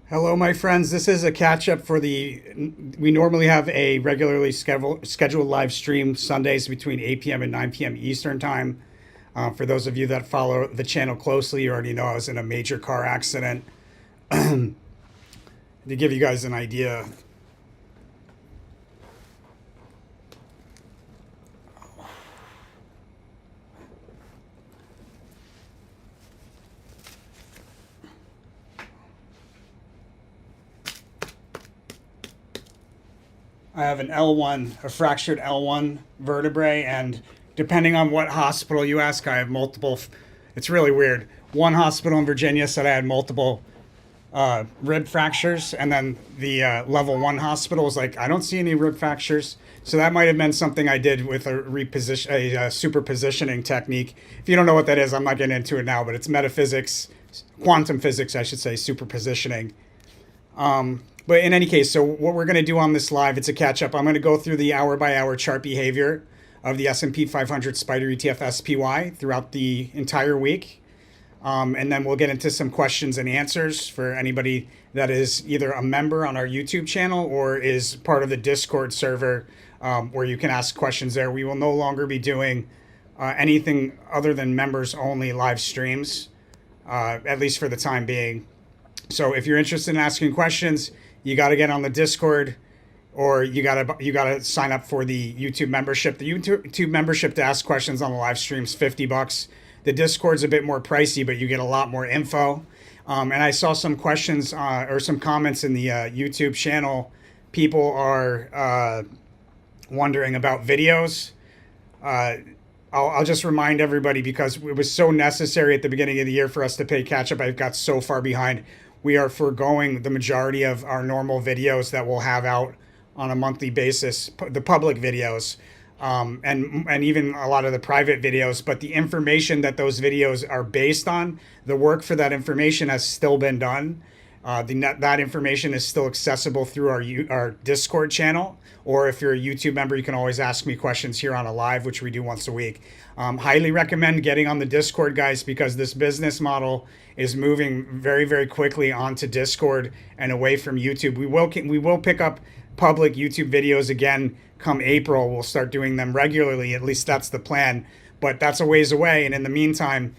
Hello, my friends. This is a catch up for the. We normally have a regularly scheduled live stream Sundays between 8 p.m. and 9 p.m. Eastern Time. For those of you that follow the channel closely, you already know I was in a major car accident. To give you guys an idea, I have an L1, a fractured L1 vertebrae, and depending on what hospital you ask, I have multiple. It's really weird. One hospital in Virginia said I had multiple rib fractures, and then the level one hospital was like, I don't see any rib fractures. So that might have been something I did with a superpositioning technique. If you don't know what that is, I'm not getting into it now, but it's metaphysics, quantum physics, I should say, superpositioning. But in any case, so what we're going to do on this live, it's a catch up. I'm going to go through the hour by hour chart behavior of the S&P 500 Spider ETF SPY throughout the entire week. And then we'll get into some questions and answers for anybody that is either a member on our YouTube channel or is part of the Discord server, where you can ask questions there. We will no longer be doing anything other than members only live streams, at least for the time being. So if you're interested in asking questions, you got to get on the Discord, or you gotta sign up for the YouTube membership. The YouTube membership to ask questions on the live streams, $50. The Discord's a bit more pricey, but you get a lot more info. And I saw some questions or some comments in the YouTube channel. People are wondering about videos. I'll just remind everybody, because it was so necessary at the beginning of the year for us to pay catch up. I've got so far behind. We are foregoing the majority of our normal videos that we'll have out on a monthly basis, the public videos, and even a lot of the private videos. But the information that those videos are based on, the work for that information has still been done. That information is still accessible through our Discord channel, or if you're a YouTube member, you can always ask me questions here on a live, which we do once a week. Highly recommend getting on the Discord, guys, because this business model is moving very, very quickly onto Discord and away from YouTube. We will pick up public YouTube videos again come April. We'll start doing them regularly. At least that's the plan. But that's a ways away. And in the meantime,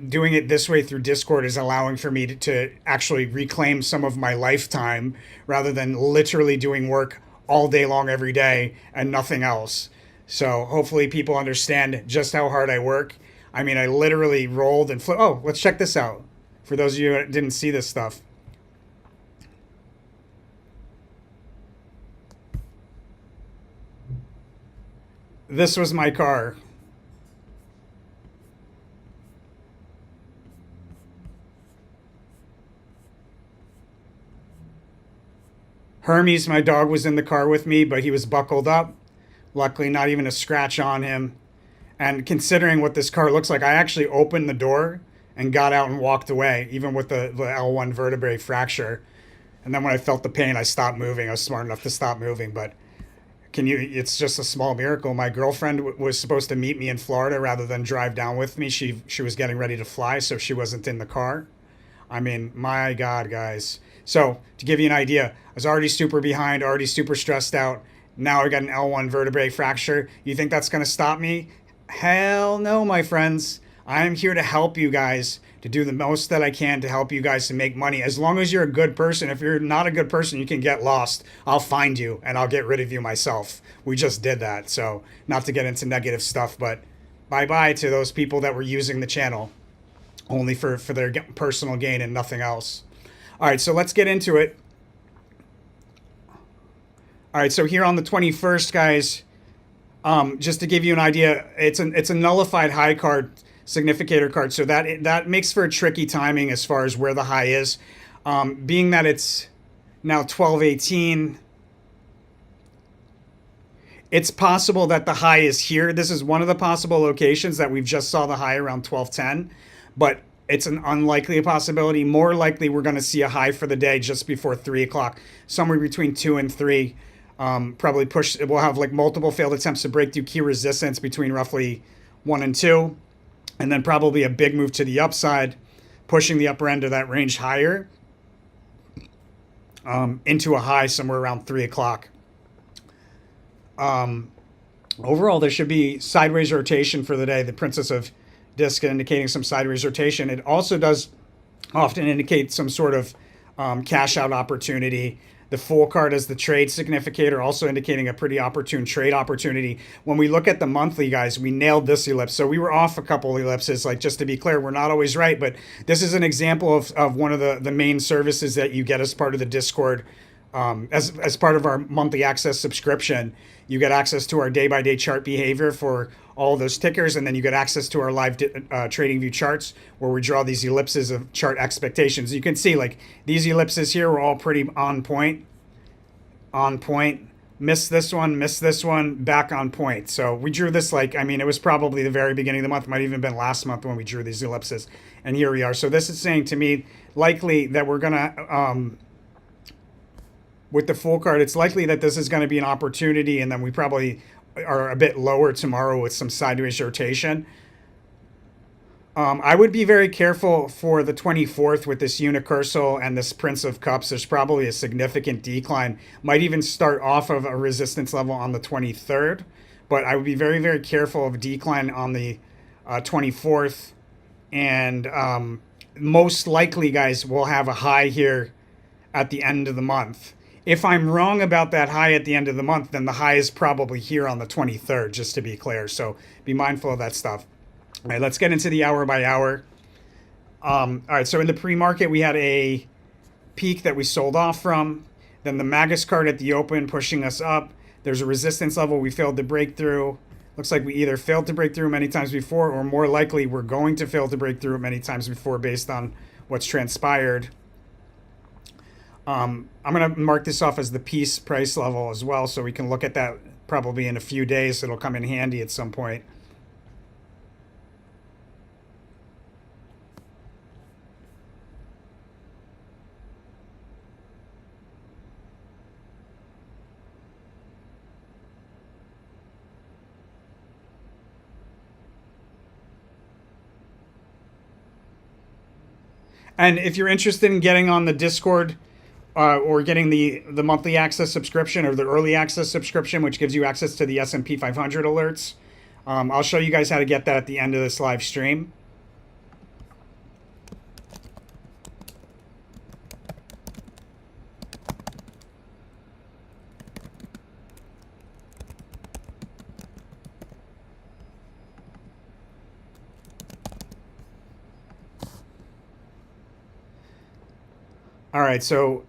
doing it this way through Discord is allowing for me to actually reclaim some of my lifetime, rather than literally doing work all day long every day and nothing else. So hopefully people understand just how hard I work. I mean, I literally rolled and flipped. Oh, let's check this out. For those of you that didn't see this stuff. This was my car. Hermes, my dog, was in the car with me, but he was buckled up. Luckily, not even a scratch on him. And considering what this car looks like, I actually opened the door and got out and walked away, even with the L1 vertebrae fracture. And then when I felt the pain, I stopped moving. I was smart enough to stop moving. But it's just a small miracle. My girlfriend was supposed to meet me in Florida rather than drive down with me. She was getting ready to fly, so she wasn't in the car. I mean, my God, guys. So to give you an idea, I was already super behind, already super stressed out. Now I got an L1 vertebrae fracture. You think that's going to stop me? Hell no, my friends. I am here to help you guys, to do the most that I can to help you guys to make money. As long as you're a good person. If you're not a good person, you can get lost. I'll find you and I'll get rid of you myself. We just did that. So not to get into negative stuff, but bye-bye to those people that were using the channel only for their personal gain and nothing else. All right, so let's get into it. All right, so here on the 21st, guys, just to give you an idea, it's a nullified high card, significator card, so that makes for a tricky timing as far as where the high is. Being that it's now 12:18, it's possible that the high is here. This is one of the possible locations that we've just saw the high around 12:10, but it's an unlikely possibility. More likely, we're going to see a high for the day just before 3 o'clock, somewhere between 2 and 3. Probably we'll have like multiple failed attempts to break through key resistance between roughly 1 and 2, and then probably a big move to the upside, pushing the upper end of that range higher. into a high somewhere around 3 o'clock. Overall, there should be sideways rotation for the day. The Princess of Disc indicating some sideways rotation. It also does often indicate some sort of cash out opportunity. The full card as the trade significator, also indicating a pretty opportune trade opportunity. When we look at the monthly, guys, we nailed this ellipse. So we were off a couple ellipses. Like, just to be clear, we're not always right, but this is an example of one of the main services that you get as part of the Discord. As part of our monthly access subscription, you get access to our day-by-day chart behavior for all those tickers, and then you get access to our live trading view charts where we draw these ellipses of chart expectations. You can see, like, these ellipses here were all pretty on point, miss this one, back on point. So we drew this, like, I mean, it was probably the very beginning of the month, might even been last month when we drew these ellipses, and here we are. So this is saying to me, likely that we're gonna, with the full card, it's likely that this is going to be an opportunity, and then we probably are a bit lower tomorrow with some sideways rotation. I would be very careful for the 24th with this unicursal and this Prince of Cups. There's probably a significant decline. Might even start off of a resistance level on the 23rd, but I would be very, very careful of a decline on the 24th. And most likely, guys, we'll have a high here at the end of the month. If I'm wrong about that high at the end of the month, then the high is probably here on the 23rd, just to be clear. So be mindful of that stuff. All right, let's get into the hour by hour. All right, so in the pre-market, we had a peak that we sold off from. Then the Magus card at the open pushing us up. There's a resistance level we failed to break through. Looks like we either failed to break through many times before, or more likely we're going to fail to break through many times before based on what's transpired. I'm going to mark this off as the piece price level as well, so we can look at that probably in a few days. It'll come in handy at some point. And if you're interested in getting on the Discord, or getting the monthly access subscription or the early access subscription, which gives you access to the S&P 500 alerts. I'll show you guys how to get that at the end of this live stream. All right, so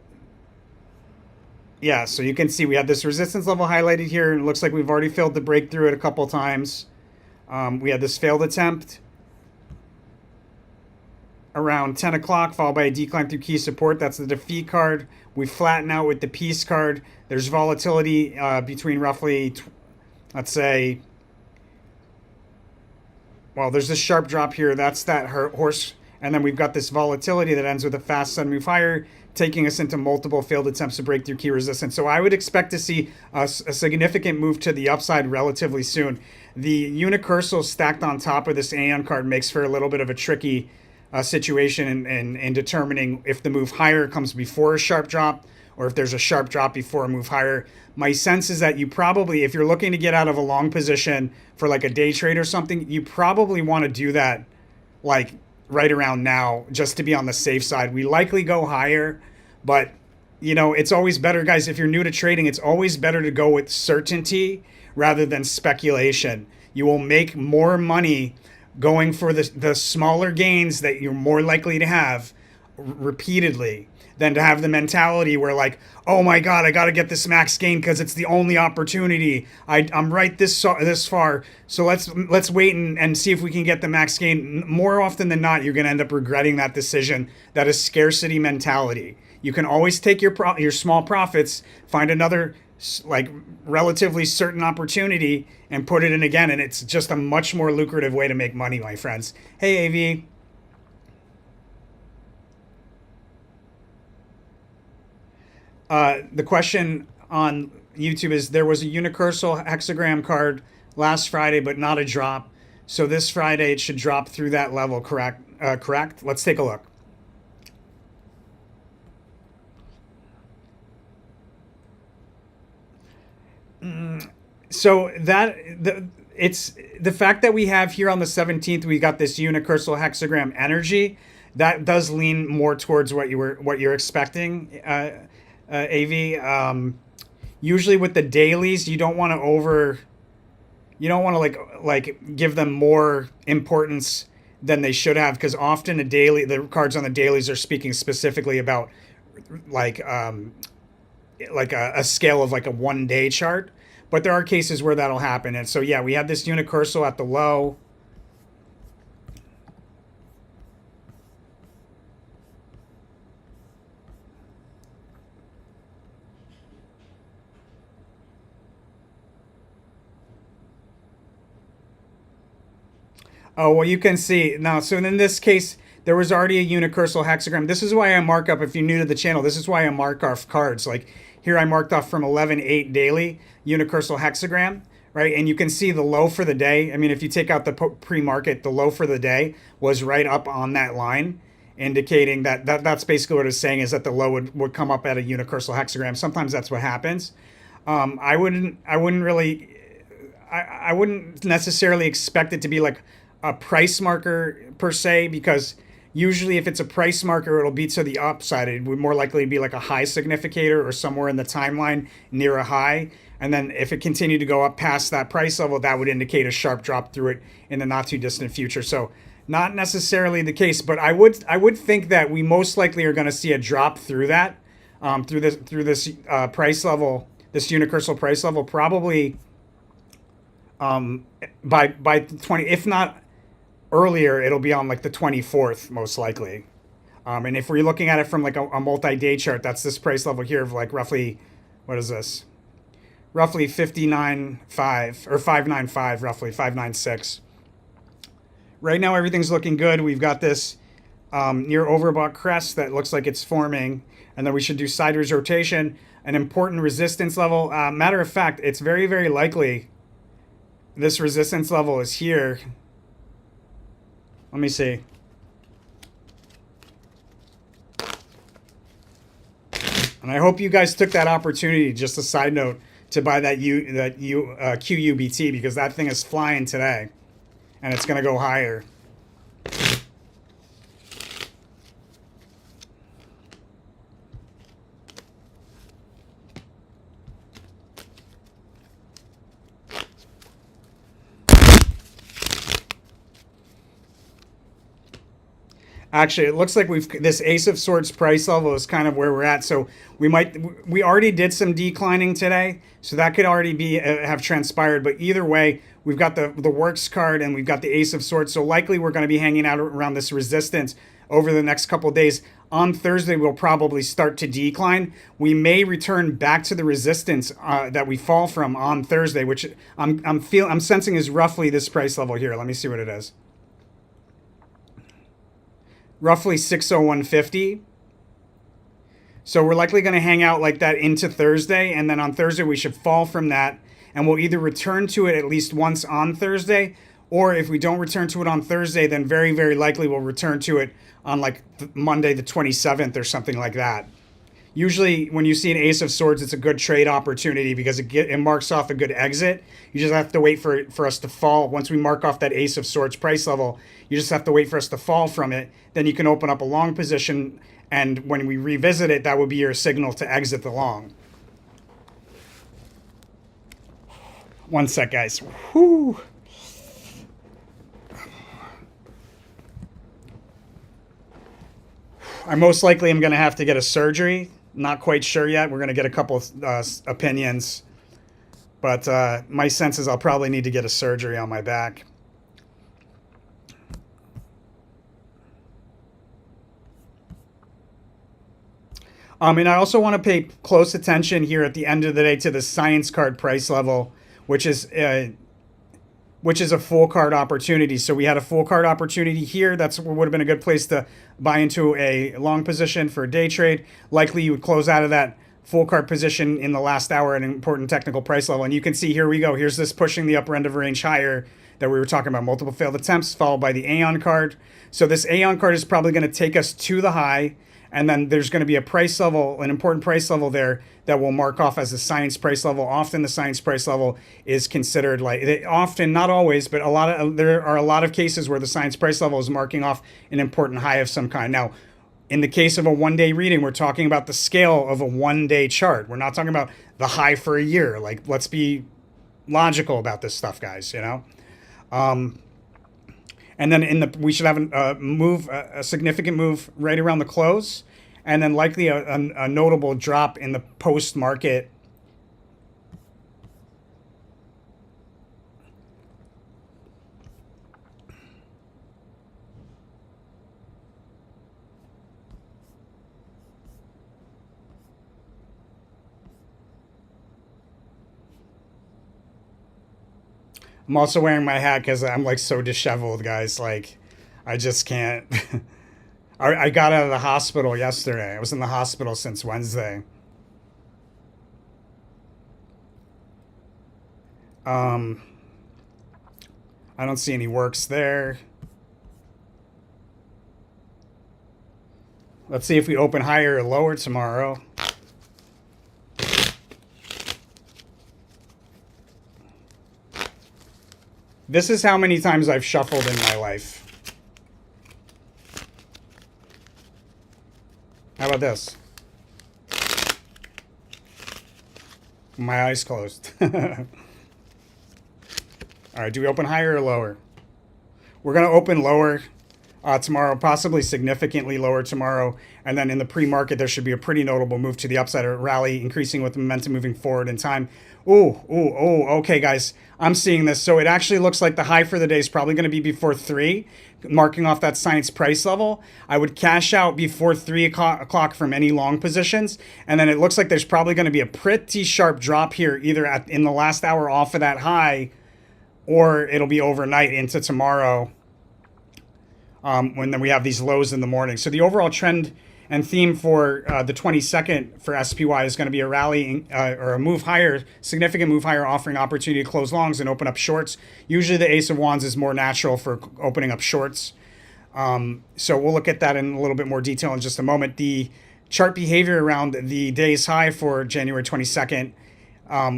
yeah, so you can see we have this resistance level highlighted here. It looks like we've already failed to break through it a couple times. We had this failed attempt around 10 o'clock, followed by a decline through key support. That's the defeat card. We flatten out with the peace card. There's volatility between roughly, let's say, well, there's this sharp drop here. That's that horse. And then we've got this volatility that ends with a fast sudden move higher, taking us into multiple failed attempts to break through key resistance. So I would expect to see a significant move to the upside relatively soon. The unicursal stacked on top of this Aeon card makes for a little bit of a tricky situation in determining if the move higher comes before a sharp drop or if there's a sharp drop before a move higher. My sense is that you probably, if you're looking to get out of a long position for like a day trade or something, you probably want to do that like right around now, just to be on the safe side. We likely go higher, but you know, it's always better, guys, if you're new to trading, it's always better to go with certainty rather than speculation. You will make more money going for the smaller gains that you're more likely to have repeatedly than to have the mentality where like, oh my God, I got to get this max gain because it's the only opportunity. I'm right this far, so let's wait and see if we can get the max gain. More often than not, you're going to end up regretting that decision. That is scarcity mentality. You can always take your small profits, find another like relatively certain opportunity and put it in again, and it's just a much more lucrative way to make money, my friends. Hey, AV. The question on YouTube is, there was a unicursal hexagram card last Friday, but not a drop. So this Friday, it should drop through that level, correct? Let's take a look. So it's the fact that we have here on the 17th, we got this unicursal hexagram energy that does lean more towards what you're expecting, AV. Usually with the dailies, you don't want to like give them more importance than they should have, because often the cards on the dailies are speaking specifically about like a scale of like a 1 day chart. But there are cases where that'll happen. And so, yeah, we have this unicursal at the low. Oh, well, you can see now. So in this case, there was already a unicursal hexagram. This is why I mark up, if you're new to the channel, this is why I mark off cards. Like here I marked off from 11-8 daily, unicursal hexagram, right? And you can see the low for the day. I mean, if you take out the pre-market, the low for the day was right up on that line, indicating that's basically what it's saying, is that the low would come up at a unicursal hexagram. Sometimes that's what happens. I wouldn't necessarily expect it to be like a price marker per se, because usually if it's a price marker, it'll be to the upside. It would more likely be like a high significator or somewhere in the timeline near a high. And then if it continued to go up past that price level, that would indicate a sharp drop through it in the not too distant future. So not necessarily the case, but I would think that we most likely are going to see a drop through that, through this price level, this unicursal price level, probably by 20, if not earlier, it'll be on like the 24th, most likely. And if we're looking at it from like a multi-day chart, that's this price level here of like roughly, what is this? Roughly 59.5 or 595, roughly 596. Right now, everything's looking good. We've got this near overbought crest that looks like it's forming, and then we should do sideways rotation, an important resistance level. Matter of fact, it's very, very likely this resistance level is here. Let me see. And I hope you guys took that opportunity, just a side note, to buy that QUBT, because that thing is flying today, and it's going to go higher. Actually, it looks like this Ace of Swords price level is kind of where we're at. So we already did some declining today, so that could already be have transpired. But either way, we've got the Works card and we've got the Ace of Swords. So likely we're going to be hanging out around this resistance over the next couple of days. On Thursday, we'll probably start to decline. We may return back to the resistance that we fall from on Thursday, which I'm sensing is roughly this price level here. Let me see what it is. Roughly 601.50. So we're likely going to hang out like that into Thursday, and then on Thursday we should fall from that, and we'll either return to it at least once on Thursday, or if we don't return to it on Thursday, then very, very likely we'll return to it on like Monday the 27th or something like that. Usually when you see an Ace of Swords, it's a good trade opportunity because it marks off a good exit. You just have to wait for us to fall. Once we mark off that Ace of Swords price level, you just have to wait for us to fall from it. Then you can open up a long position, and when we revisit it, that would be your signal to exit the long. One sec, guys. Whew. I most likely am going to have to get a surgery. Not quite sure yet. We're going to get a couple of opinions. But my sense is I'll probably need to get a surgery on my back. And I also want to pay close attention here at the end of the day to the science card price level, which is a full card opportunity. So we had a full card opportunity here. That's what would have been a good place to buy into a long position for a day trade. Likely you would close out of that full card position in the last hour at an important technical price level. And you can see, here we go. Here's this pushing the upper end of range higher that we were talking about, multiple failed attempts, followed by the Aeon card. So this Aeon card is probably going to take us to the high, And then there's going to be a price level, an important price level there that will mark off as a science price level. Often the science price level is considered like, often, not always, but there are a lot of cases where the science price level is marking off an important high of some kind. Now, in the case of a one-day reading, we're talking about the scale of a one-day chart. We're not talking about the high for a year. Like, let's be logical about this stuff, guys, you know? And then we should have a significant move right around the close, and then likely a notable drop in the post-market. I'm also wearing my hat because I'm like so disheveled, guys. Like, I just can't. I got out of the hospital yesterday. I was in the hospital since Wednesday. I don't see any works there. Let's see if we open higher or lower tomorrow. This is how many times I've shuffled in my life. How about this? My eyes closed. All right, do we open higher or lower? We're going to open lower tomorrow, possibly significantly lower tomorrow. And then in the pre-market, there should be a pretty notable move to the upside or rally, increasing with momentum moving forward in time. Ooh, okay, guys. I'm seeing this. So it actually looks like the high for the day is probably going to be before 3, marking off that science price level. I would cash out before 3 o'clock from any long positions. And then it looks like there's probably going to be a pretty sharp drop here, either in the last hour off of that high, or it'll be overnight into tomorrow, when then we have these lows in the morning. So the overall trend and theme for the 22nd for SPY is going to be a rally or a move higher, significant move higher, offering opportunity to close longs and open up shorts. Usually the Ace of Wands is more natural for opening up shorts. So we'll look at that in a little bit more detail in just a moment. The chart behavior around the day's high for January 22nd.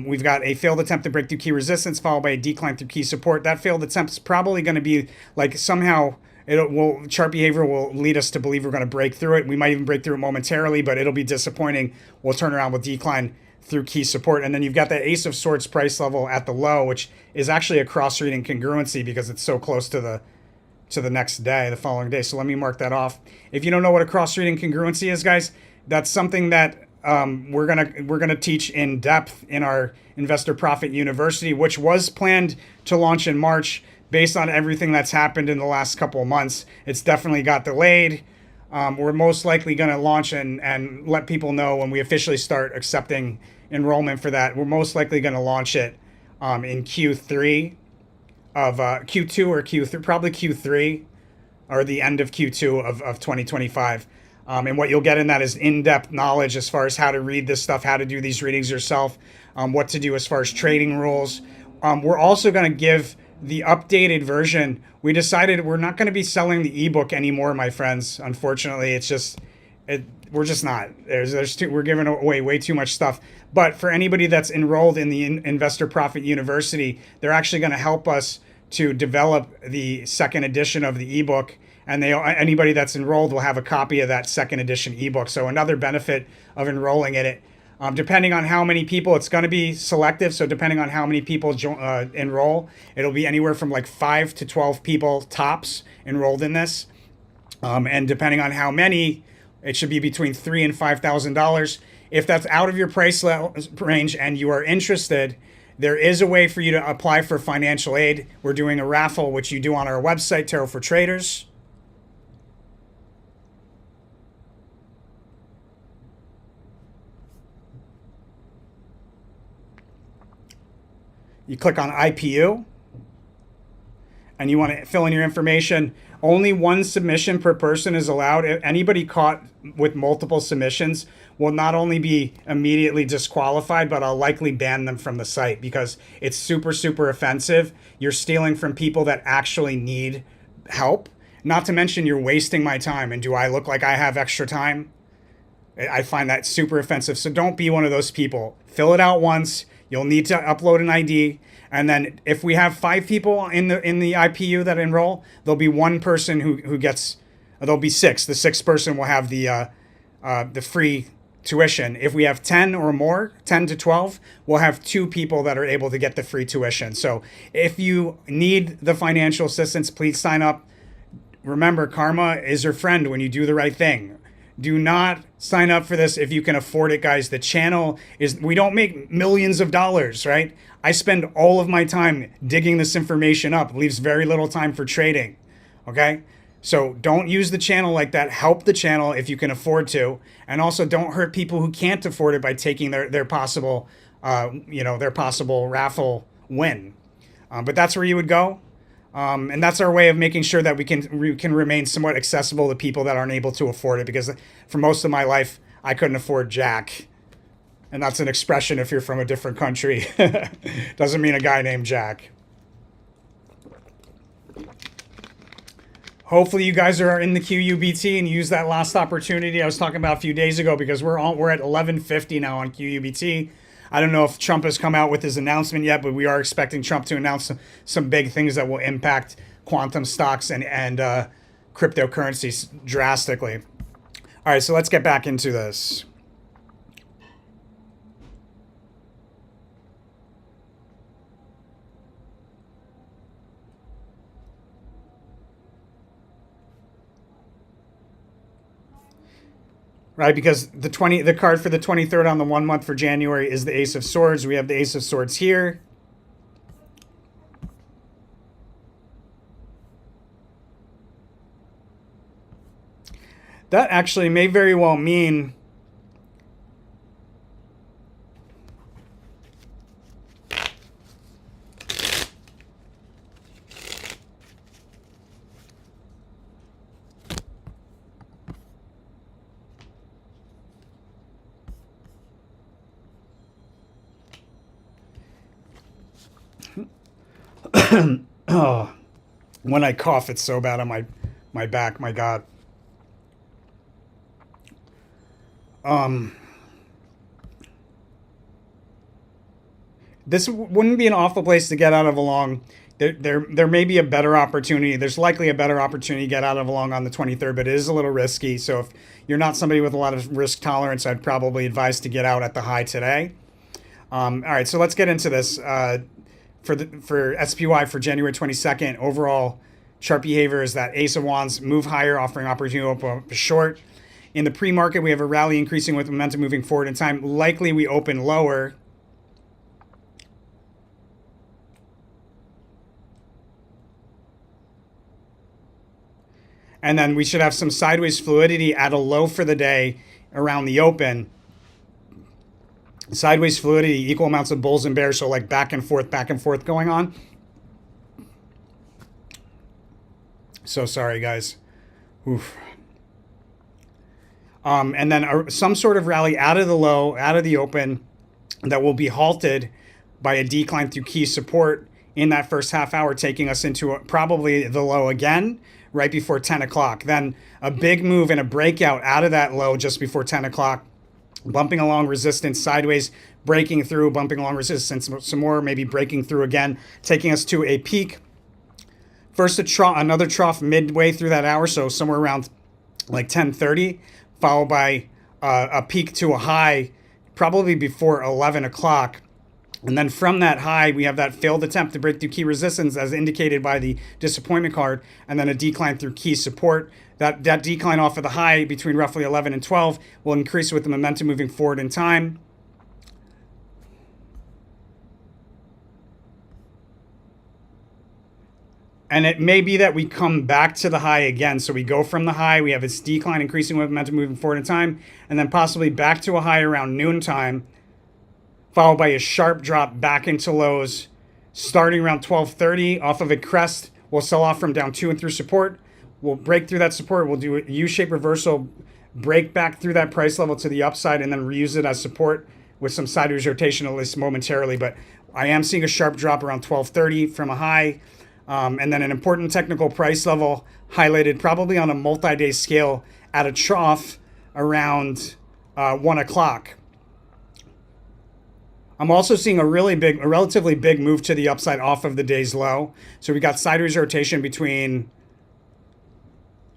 We've got a failed attempt to break through key resistance, followed by a decline through key support. That failed attempt is probably going to be like somehow chart behavior will lead us to believe we're going to break through it. We might even break through it momentarily, but it'll be disappointing. We'll turn around with decline through key support. And then you've got the Ace of Swords price level at the low, which is actually a cross-reading congruency because it's so close to the next day, the following day. So let me mark that off. If you don't know what a cross-reading congruency is, guys, that's something that we're gonna teach in depth in our Investor Profit University, which was planned to launch in March. Based on everything that's happened in the last couple of months, it's definitely got delayed. We're most likely going to launch and let people know when we officially start accepting enrollment for that. We're most likely going to launch it in Q3 of Q2 or Q3, probably Q3 or the end of Q2 of 2025. And what you'll get in that is in-depth knowledge as far as how to read this stuff, how to do these readings yourself, what to do as far as trading rules. We're also going to give the updated version. We decided we're not going to be selling the ebook anymore, my friends. Unfortunately, it's just we're just not. We're giving away way too much stuff. But for anybody that's enrolled in the Investor Profit University, they're actually going to help us to develop the second edition of the ebook. And anybody that's enrolled will have a copy of that second edition ebook. So another benefit of enrolling in it. Depending on how many people, it's going to be selective. So depending on how many people enroll, it'll be anywhere from like 5 to 12 people tops enrolled in this. And depending on how many, it should be between $3,000 and $5,000. If that's out of your price range and you are interested, there is a way for you to apply for financial aid. We're doing a raffle, which you do on our website, Tarot for Traders. You click on IPU and you want to fill in your information. Only one submission per person is allowed. Anybody caught with multiple submissions will not only be immediately disqualified, but I'll likely ban them from the site because it's super, super offensive. You're stealing from people that actually need help. Not to mention you're wasting my time. And do I look like I have extra time? I find that super offensive. So don't be one of those people. Fill it out once. You'll need to upload an ID. And then if we have 5 people in the IPU that enroll, there'll be one person who gets, there'll be 6. The 6th person will have the free tuition. If we have 10 or more, 10 to 12, we'll have 2 people that are able to get the free tuition. So if you need the financial assistance, please sign up. Remember, karma is your friend when you do the right thing. Do not sign up for this if you can afford it, guys. The channel is, we don't make millions of dollars, right? I spend all of my time digging this information up. It leaves very little time for trading, okay? So don't use the channel like that. Help the channel if you can afford to. And also don't hurt people who can't afford it by taking their possible, their possible raffle win. But that's where you would go. And that's our way of making sure that we can remain somewhat accessible to people that aren't able to afford it. Because for most of my life, I couldn't afford Jack. And that's an expression if you're from a different country. Doesn't mean a guy named Jack. Hopefully you guys are in the QUBT and use that last opportunity I was talking about a few days ago, because we're at 1150 now on QUBT. I don't know if Trump has come out with his announcement yet, but we are expecting Trump to announce some big things that will impact quantum stocks and cryptocurrencies drastically. All right, so let's get back into this. Right, because the card for the 23rd on the 1 month for January is the Ace of Swords. We have the Ace of Swords here. That actually may very well mean oh, when I cough, it's so bad on my back. My God. This wouldn't be an awful place to get out of a long. There may be a better opportunity. There's likely a better opportunity to get out of a long on the 23rd, but it is a little risky. So if you're not somebody with a lot of risk tolerance, I'd probably advise to get out at the high today. All right, so let's get into this. For SPY for January 22nd, overall chart behavior is that Ace of Wands move higher, offering opportunity to open up short. In the pre-market, we have a rally increasing with momentum moving forward in time. Likely we open lower. And then we should have some sideways fluidity at a low for the day around the open. Sideways fluidity, equal amounts of bulls and bears, so like back and forth going on. So sorry, guys. Oof. And then some sort of rally out of the low, out of the open, that will be halted by a decline through key support in that first half hour, taking us into probably the low again right before 10 o'clock. Then a big move and a breakout out of that low just before 10 o'clock. Bumping along resistance sideways, breaking through, bumping along resistance some more, maybe breaking through again, taking us to a peak. First, another trough midway through that hour, so somewhere around like 10:30, followed by a peak to a high probably before 11 o'clock. And then from that high, we have that failed attempt to break through key resistance as indicated by the disappointment card, and then a decline through key support. That decline off of the high between roughly 11 and 12 will increase with the momentum moving forward in time. And it may be that we come back to the high again. So we go from the high, we have its decline increasing with momentum moving forward in time, and then possibly back to a high around noontime, followed by a sharp drop back into lows starting around 12:30 off of a crest. We'll sell off from down 2 and through support. We'll break through that support. We'll do a U-shaped reversal, break back through that price level to the upside, and then reuse it as support with some sideways rotation, at least momentarily. But I am seeing a sharp drop around 12:30 from a high. And then an important technical price level highlighted probably on a multi-day scale at a trough around 1 o'clock. I'm also seeing a relatively big move to the upside off of the day's low. So we got sideways rotation between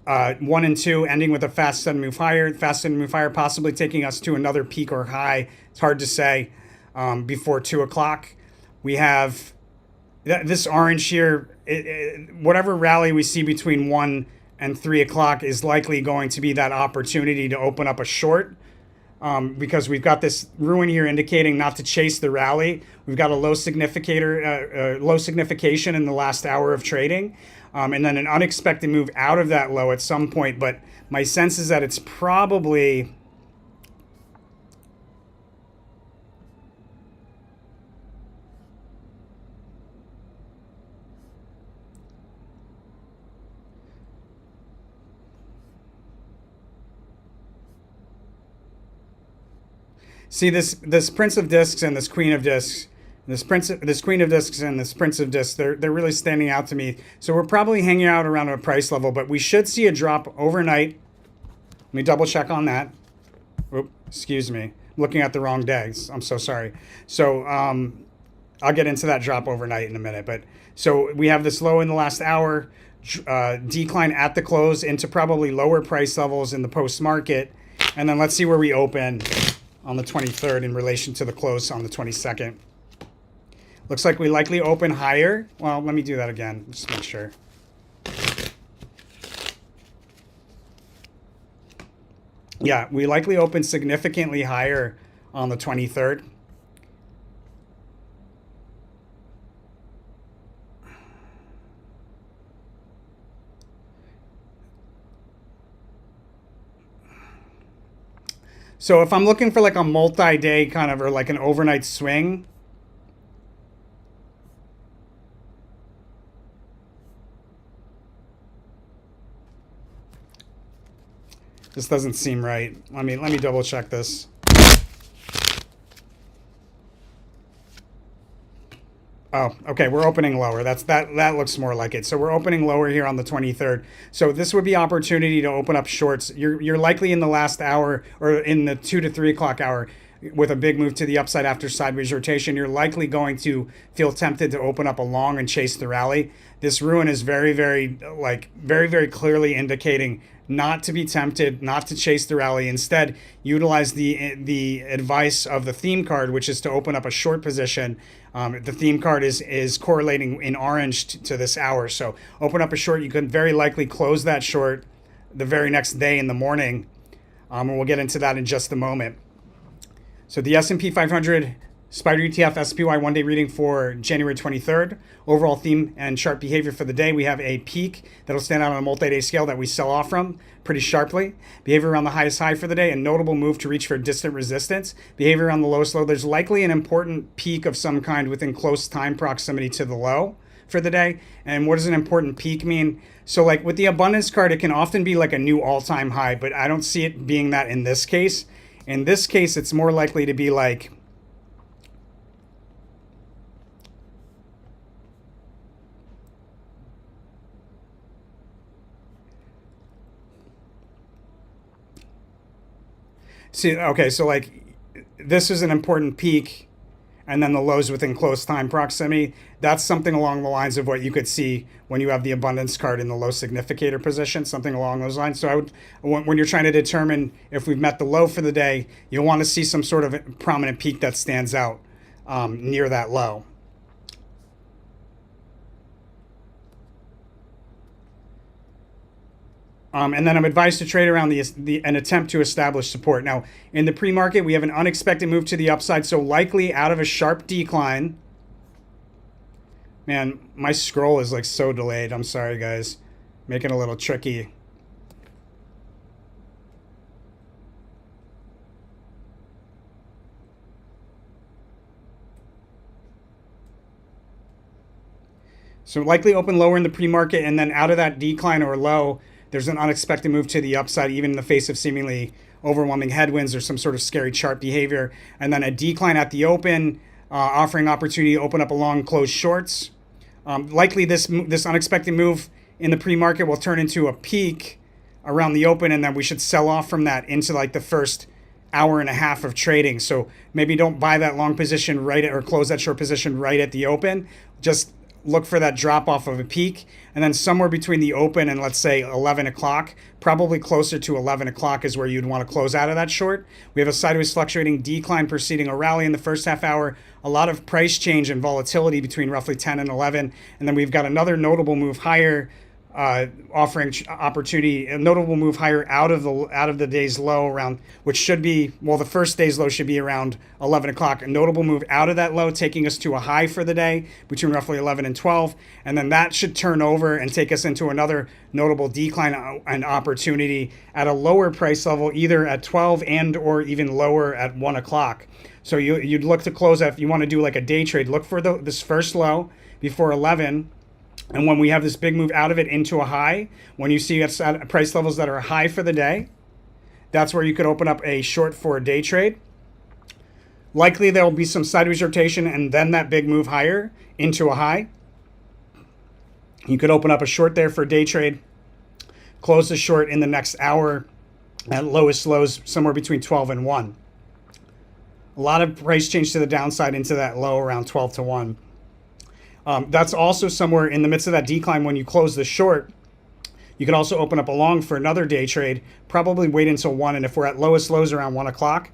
1 and 2, ending with a fast sudden move higher. Fast sudden move higher, possibly taking us to another peak or high. It's hard to say before 2 o'clock. We have this orange here. Whatever rally we see between 1 and 3 o'clock is likely going to be that opportunity to open up a short. Because we've got this ruin here indicating not to chase the rally. We've got a low signification in the last hour of trading, and then an unexpected move out of that low at some point. But my sense is that it's probably see this Prince of Discs and this Queen of Discs, this Queen of Discs and this Prince of Discs. They're really standing out to me. So we're probably hanging out around a price level, but we should see a drop overnight. Let me double check on that. Oop, excuse me, I'm looking at the wrong days. I'm so sorry. So I'll get into that drop overnight in a minute. But so we have this low in the last hour, decline at the close into probably lower price levels in the post market, and then let's see where we open on the 23rd in relation to the close on the 22nd. Looks like we likely open higher. Well, let me do that again, just make sure. Yeah, we likely open significantly higher on the 23rd. So if I'm looking for like a multi-day kind of, or like an overnight swing, this doesn't seem right. Let me double check this. Oh, okay, we're opening lower. That looks more like it. So we're opening lower here on the 23rd. So this would be opportunity to open up shorts. You're likely in the last hour, or in the 2 to 3 o'clock hour, with a big move to the upside after sideways rotation. You're likely going to feel tempted to open up a long and chase the rally. This ruin is very, very clearly indicating not to be tempted, not to chase the rally. Instead, utilize the advice of the theme card, which is to open up a short position. The theme card is correlating in orange to this hour. So open up a short. You could very likely close that short the very next day in the morning. And we'll get into that in just a moment. So the S&P 500 Spider ETF SPY one-day reading for January 23rd. Overall theme and chart behavior for the day. We have a peak that'll stand out on a multi-day scale that we sell off from pretty sharply. Behavior around the highest high for the day. A notable move to reach for distant resistance. Behavior around the lowest low. There's likely an important peak of some kind within close time proximity to the low for the day. And what does an important peak mean? So like with the abundance card, it can often be like a new all-time high, but I don't see it being that in this case. In this case, it's more likely to be like okay, so like this is an important peak, and then the lows within close time proximity. That's something along the lines of what you could see when you have the abundance card in the low significator position, something along those lines. So I would, when you're trying to determine if we've met the low for the day, you'll want to see some sort of prominent peak that stands out near that low. And then I'm advised to trade around an attempt to establish support. Now, in the pre-market, we have an unexpected move to the upside, so likely out of a sharp decline. Man, my scroll is like so delayed. I'm sorry, guys. Making it a little tricky. So likely open lower in the pre-market, and then out of that decline or low, there's an unexpected move to the upside, even in the face of seemingly overwhelming headwinds or some sort of scary chart behavior. And then a decline at the open, offering opportunity to open up along closed shorts. Likely this unexpected move in the pre-market will turn into a peak around the open, and then we should sell off from that into like the first hour and a half of trading. So maybe don't buy that long position right at, or close that short position right at the open. Just look for that drop off of a peak, and then somewhere between the open and let's say 11 o'clock, probably closer to 11 o'clock is where you'd want to close out of that short. We have a sideways fluctuating decline preceding a rally in the first half hour, a lot of price change and volatility between roughly 10 and 11, and then we've got another notable move higher, offering opportunity, a notable move higher out of the day's low around, which should be, well, the first day's low should be around 11 o'clock. A notable move out of that low, taking us to a high for the day between roughly 11 and 12. And then that should turn over and take us into another notable decline and opportunity at a lower price level, either at 12 and or even lower at 1 o'clock. So you'd look to close out, if you want to do like a day trade, look for this first low before 11. And when we have this big move out of it into a high, when you see us at price levels that are high for the day, that's where you could open up a short for a day trade. Likely there will be some sideways rotation and then that big move higher into a high. You could open up a short there for a day trade, close the short in the next hour at lowest lows somewhere between 12 and 1. A lot of price change to the downside into that low around 12 to 1. That's also somewhere in the midst of that decline when you close the short. You could also open up a long for another day trade, probably wait until 1. And if we're at lowest lows around 1 o'clock,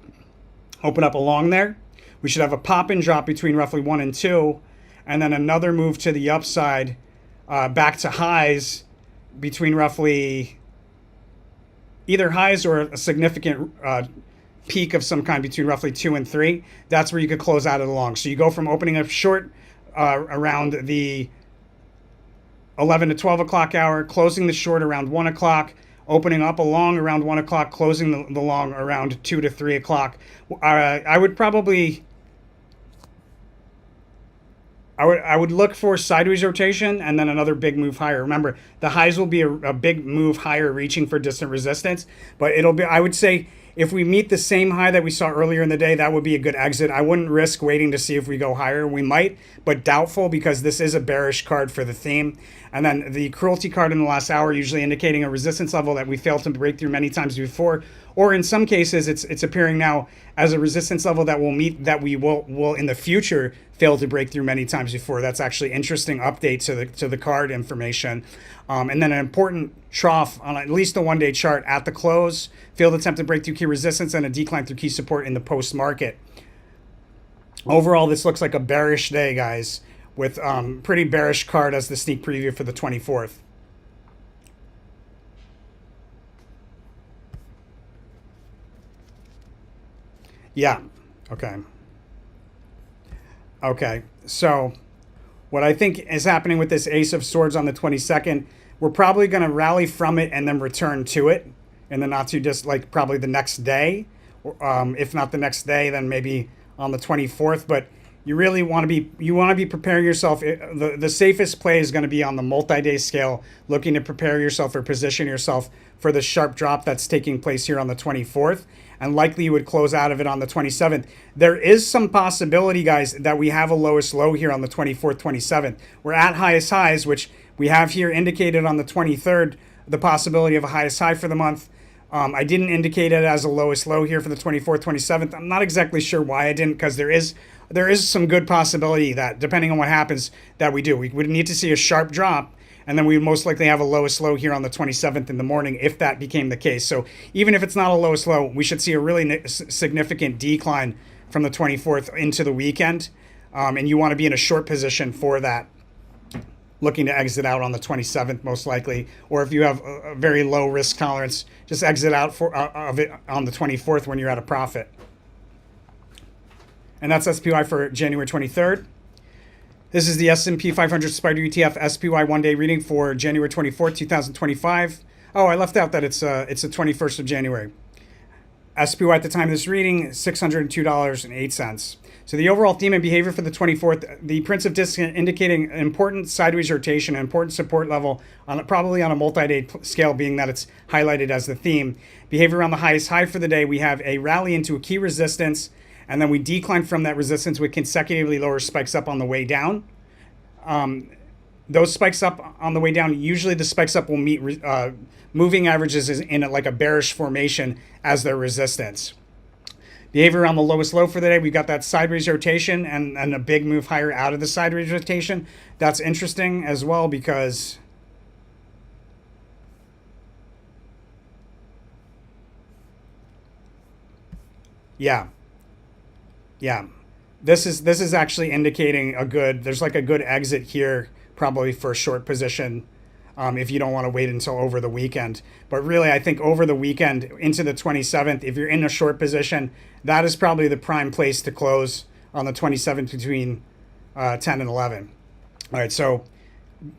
open up a long there. We should have a pop and drop between roughly 1 and 2. And then another move to the upside, back to highs between roughly either highs or a significant peak of some kind between roughly 2 and 3. That's where you could close out of the long. So you go from opening up short around the 11 to 12 o'clock hour, closing the short around 1 o'clock, opening up a long around 1 o'clock, closing the long around 2 to 3 o'clock. I would look for sideways rotation and then another big move higher. Remember, the highs will be a big move higher, reaching for distant resistance, but it'll be, I would say, if we meet the same high that we saw earlier in the day, that would be a good exit. I wouldn't risk waiting to see if we go higher. We might, but doubtful, because this is a bearish card for the theme. And then the cruelty card in the last hour, usually indicating a resistance level that we failed to break through many times before, or in some cases, it's appearing now as a resistance level that we will in the future fail to break through many times before. That's actually interesting update to the card information. And then an important trough on at least the 1-day chart at the close, failed attempt to break through key resistance, and a decline through key support in the post market. Overall, this looks like a bearish day, guys, with pretty bearish card as the sneak preview for the 24th. Yeah. Okay. So what I think is happening with this Ace of Swords on the 22nd, we're probably going to rally from it and then return to it in the not too distant, probably the next day. If not the next day, then maybe on the 24th. But you really want to be preparing yourself. The safest play is going to be on the multi-day scale, looking to prepare yourself or position yourself for the sharp drop that's taking place here on the 24th. And likely you would close out of it on the 27th. There is some possibility, guys, that we have a lowest low here on the 24th, 27th. We're at highest highs, which we have here indicated on the 23rd, the possibility of a highest high for the month. I didn't indicate it as a lowest low here for the 24th, 27th. I'm not exactly sure why I didn't, because there is some good possibility that, depending on what happens, that we do. We would need to see a sharp drop, and then we would most likely have a lowest low here on the 27th in the morning if that became the case. So even if it's not a lowest low, we should see a really significant decline from the 24th into the weekend. And you want to be in a short position for that, looking to exit out on the 27th most likely. Or if you have a very low risk tolerance, just exit out of it on the 24th when you're at a profit. And that's SPY for January 23rd. This is the S&P 500 Spider ETF SPY 1-day reading for January 24th, 2025. Oh, I left out that it's the 21st of January. SPY at the time of this reading, $602.08. So the overall theme and behavior for the 24th, the Prince of Discs indicating important sideways rotation, an important support level, probably on a multi-day scale, being that it's highlighted as the theme. Behavior around the highest high for the day, we have a rally into a key resistance, and then we decline from that resistance with consecutively lower spikes up on the way down. Those spikes up on the way down, usually the spikes up will meet moving averages in like a bearish formation as their resistance. Behavior around the lowest low for the day, we got that sideways rotation and a big move higher out of the sideways rotation. That's interesting as well because yeah. This is actually indicating there's like a good exit here, probably for a short position, if you don't want to wait until over the weekend. But really, I think over the weekend into the 27th, if you're in a short position, that is probably the prime place to close on the 27th between 10 and 11. All right, so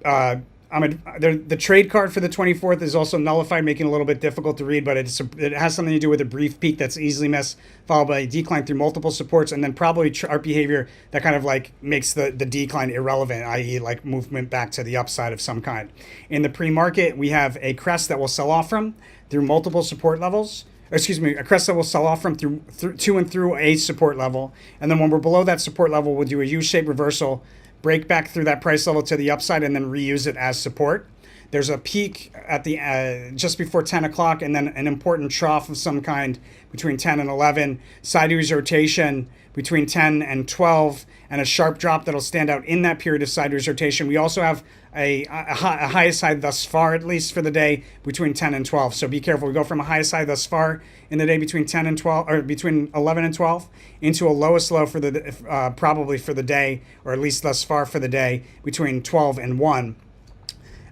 the trade card for the 24th is also nullified, making it a little bit difficult to read, but it has something to do with a brief peak that's easily missed, followed by a decline through multiple supports, and then probably chart behavior that kind of like makes the decline irrelevant, i.e. like movement back to the upside of some kind. In the pre-market, we have a crest that will sell off from through multiple support levels. A crest that will sell off from through to and through a support level. And then when we're below that support level, we'll do a U-shaped reversal, break back through that price level to the upside, and then reuse it as support. There's a peak at the just before 10 o'clock, and then an important trough of some kind between 10 and 11, sideways rotation between 10 and 12, and a sharp drop that'll stand out in that period of sideways rotation. We also have a highest high thus far, at least for the day, between 10 and 12. So be careful. We go from a highest high thus far in the day between 10 and 12, or between 11 and 12, into a lowest low for the probably for the day, or at least thus far for the day, between 12 and 1.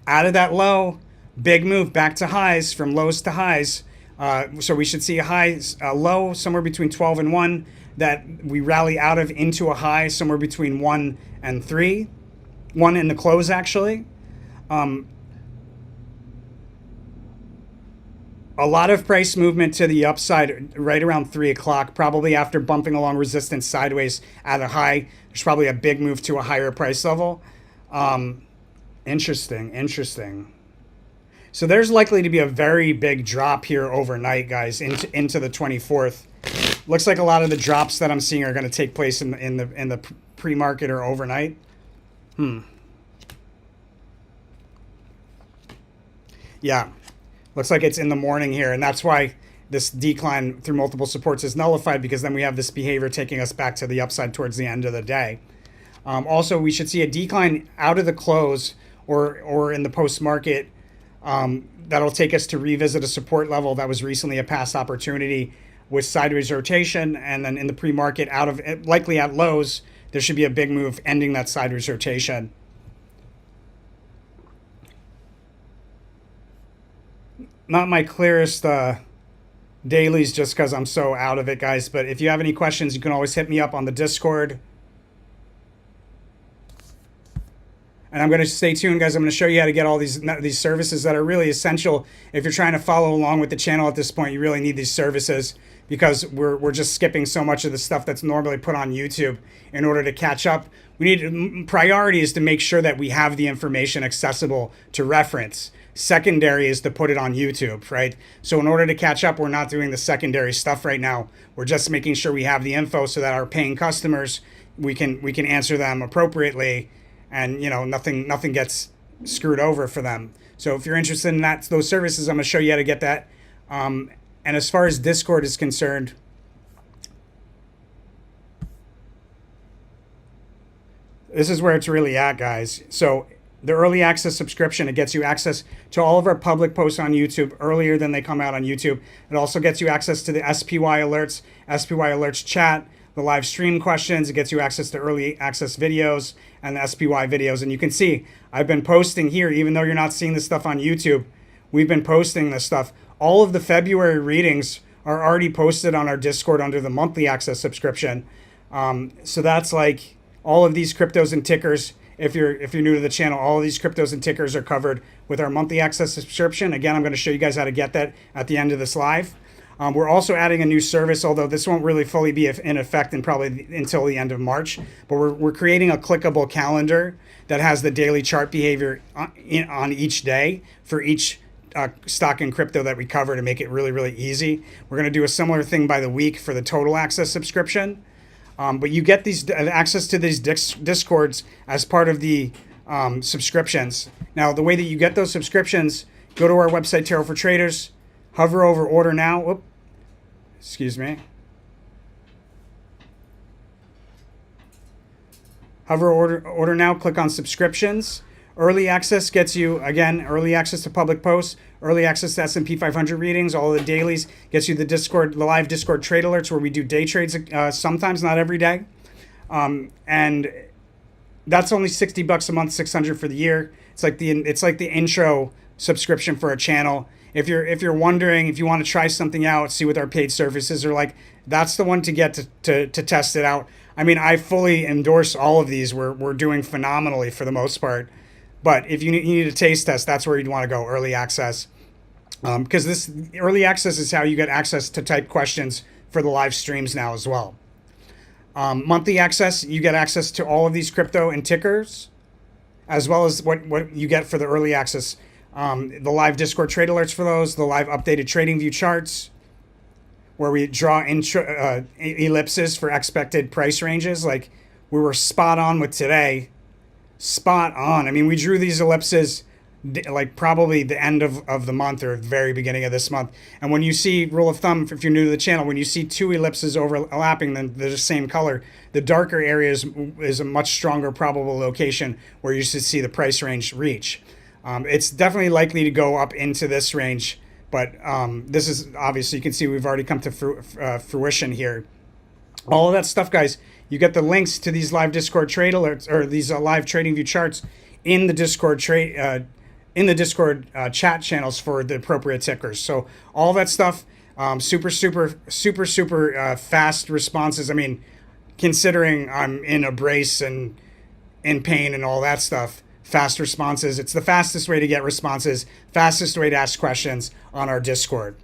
Out of that low, big move back to highs, from lows to highs. So we should see a low somewhere between 12 and 1 that we rally out of into a high somewhere between 1 and 3. 1 in the close, actually. A lot of price movement to the upside right around 3 o'clock, probably after bumping along resistance sideways at a high. There's probably a big move to a higher price level. Interesting. So there's likely to be a very big drop here overnight, guys, into the 24th. Looks like a lot of the drops that I'm seeing are going to take place in the pre-market or overnight. Yeah, looks like it's in the morning here, and that's why this decline through multiple supports is nullified, because then we have this behavior taking us back to the upside towards the end of the day. Also, we should see a decline out of the close or in the post-market that'll take us to revisit a support level that was recently a past opportunity with sideways rotation, and then in the pre-market, out of likely at lows, there should be a big move ending that sideways rotation. Not my clearest dailies, just because I'm so out of it, guys. But if you have any questions, you can always hit me up on the Discord. And I'm going to stay tuned, guys. I'm going to show you how to get all these services that are really essential. If you're trying to follow along with the channel at this point, you really need these services, because we're just skipping so much of the stuff that's normally put on YouTube in order to catch up. We need priority is to make sure that we have the information accessible to reference. Secondary is to put it on YouTube, right? So in order to catch up, we're not doing the secondary stuff right now. We're just making sure we have the info so that our paying customers, we can answer them appropriately, and nothing gets screwed over for them. So if you're interested in those services, I'm going to show you how to get that. And as far as Discord is concerned, this is where it's really at, guys. So the early access subscription, it gets you access to all of our public posts on YouTube earlier than they come out on YouTube. It also gets you access to the SPY alerts chat, the live stream questions. It gets you access to early access videos and the SPY videos. And you can see I've been posting here, even though you're not seeing this stuff on YouTube. We've been posting this stuff. All of the February readings are already posted on our Discord under the monthly access subscription. So that's like all of these cryptos and tickers. If you're new to the channel, all of these cryptos and tickers are covered with our monthly access subscription. Again, I'm going to show you guys how to get that at the end of this live. We're also adding a new service, although this won't really fully be in effect until the end of March. But we're creating a clickable calendar that has the daily chart behavior on each day for each stock and crypto that we cover, to make it really, really easy. We're going to do a similar thing by the week for the total access subscription. But you get these access to these Discords as part of the subscriptions. Now, the way that you get those subscriptions, go to our website, Tarot for Traders, hover over Order Now. Excuse me. Hover order now, click on subscriptions. Early access gets you, again, early access to public posts, early access to S&P 500 readings, all the dailies, gets you the live Discord trade alerts where we do day trades sometimes, not every day. And that's only $60 a month, $600 for the year. It's like the intro subscription for a channel. If you're wondering if you want to try something out, see what our paid services are like, that's the one to get to test it out. I mean, I fully endorse all of these. We're doing phenomenally for the most part. But if you need a taste test, that's where you'd want to go, early access. Because this early access is how you get access to type questions for the live streams now as well. Monthly access, you get access to all of these crypto and tickers, as well as what you get for the early access. The live Discord trade alerts for those, the live updated trading view charts, where we draw ellipses for expected price ranges. Like we were spot on with today. Spot on. I mean, we drew these ellipses like probably the end of the month or the very beginning of this month. And when you see, rule of thumb, if you're new to the channel, when you see two ellipses overlapping, then they're the same color, the darker area is a much stronger probable location where you should see the price range reach. It's definitely likely to go up into this range, but this is obviously, you can see we've already come to fruition here. All of that stuff, guys, you get the links to these live Discord trade alerts or these live trading view charts in the Discord chat channels for the appropriate tickers. So all that stuff, super fast responses. I mean, considering I'm in a brace and in pain and all that stuff, fast responses. It's the fastest way to get responses, fastest way to ask questions on our Discord.